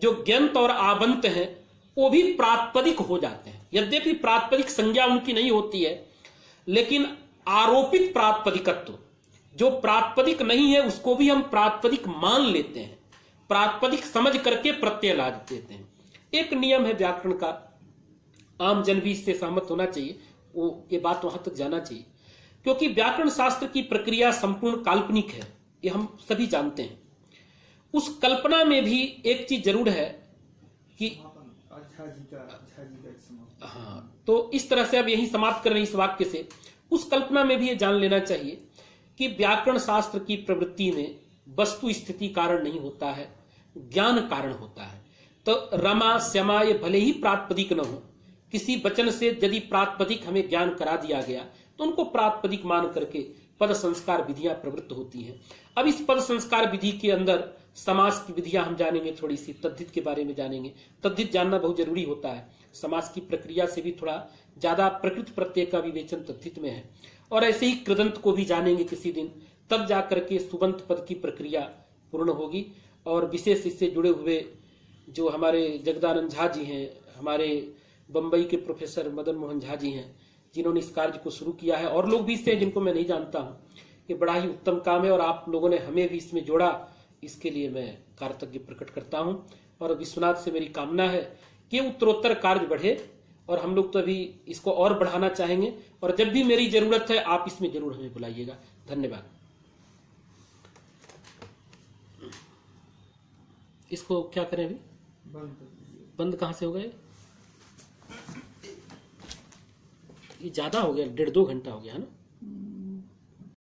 जो ग्यंत और आबंत हैं वो भी प्रातिपदिक हो जाते हैं। यद्यपि प्रातिपदिक संज्ञा उनकी नहीं होती है, लेकिन आरोपित प्रातिपदिकत्व, जो प्रातिपदिक नहीं है उसको भी हम प्रातिपदिक मान लेते हैं, प्रातिपदिक समझ करके प्रत्यय ला देते हैं। एक नियम है व्याकरण का, आम जन भी इससे सहमत होना चाहिए, वो ये बात वहां तक जाना चाहिए, क्योंकि व्याकरण शास्त्र की प्रक्रिया संपूर्ण काल्पनिक है, ये हम सभी जानते हैं। उस कल्पना में भी एक चीज जरूर है कि हाँ, तो इस तरह से अब यही समाप्त कर रहे हैं इस वाक्य से। उस कल्पना में भी ये जान लेना चाहिए कि व्याकरण शास्त्र की प्रवृत्ति में वस्तु स्थिति कारण नहीं होता है, ज्ञान कारण होता है। तो रमा श्यमा ये भले ही प्रातिपदिक न हो, किसी वचन से यदि प्रातिपदिक हमें ज्ञान करा दिया गया तो उनको प्रातिपदिक मान करके पद संस्कार विधियां प्रवृत्त होती हैं। अब इस पद संस्कार विधि के अंदर समास की विधियां हम जानेंगे, थोड़ी सी तद्धित के बारे में जानेंगे। तद्धित जानना बहुत जरूरी होता है, समास की प्रक्रिया से भी थोड़ा ज्यादा प्रकृत प्रत्यय का विवेचन तद्धित में है। और ऐसे ही कृदंत को भी जानेंगे किसी दिन, तब जाकर के सुबंत पद की प्रक्रिया पूर्ण होगी। और विशेष इससे जुड़े हुए जो हमारे जगदानंद झा जी हैं, हमारे बंबई के प्रोफेसर मदन मोहन झा जी हैं, जिन्होंने इस कार्य को शुरू किया है, और लोग भी इससे जिनको मैं नहीं जानता हूं, ये बड़ा ही उत्तम काम है और आप लोगों ने हमें भी इसमें जोड़ा, इसके लिए मैं कृतज्ञ प्रकट करता हूं। और विश्वनाथ से मेरी कामना है कि उत्तरोत्तर कार्य बढ़े, और हम लोग तो अभी इसको और बढ़ाना चाहेंगे, और जब भी मेरी जरूरत है आप इसमें जरूर हमें बुलाइएगा। धन्यवाद। इसको क्या करें अभी? बंद कहां से हो गए? ये ज्यादा हो गया, 1.5-2 घंटा हो गया है ना।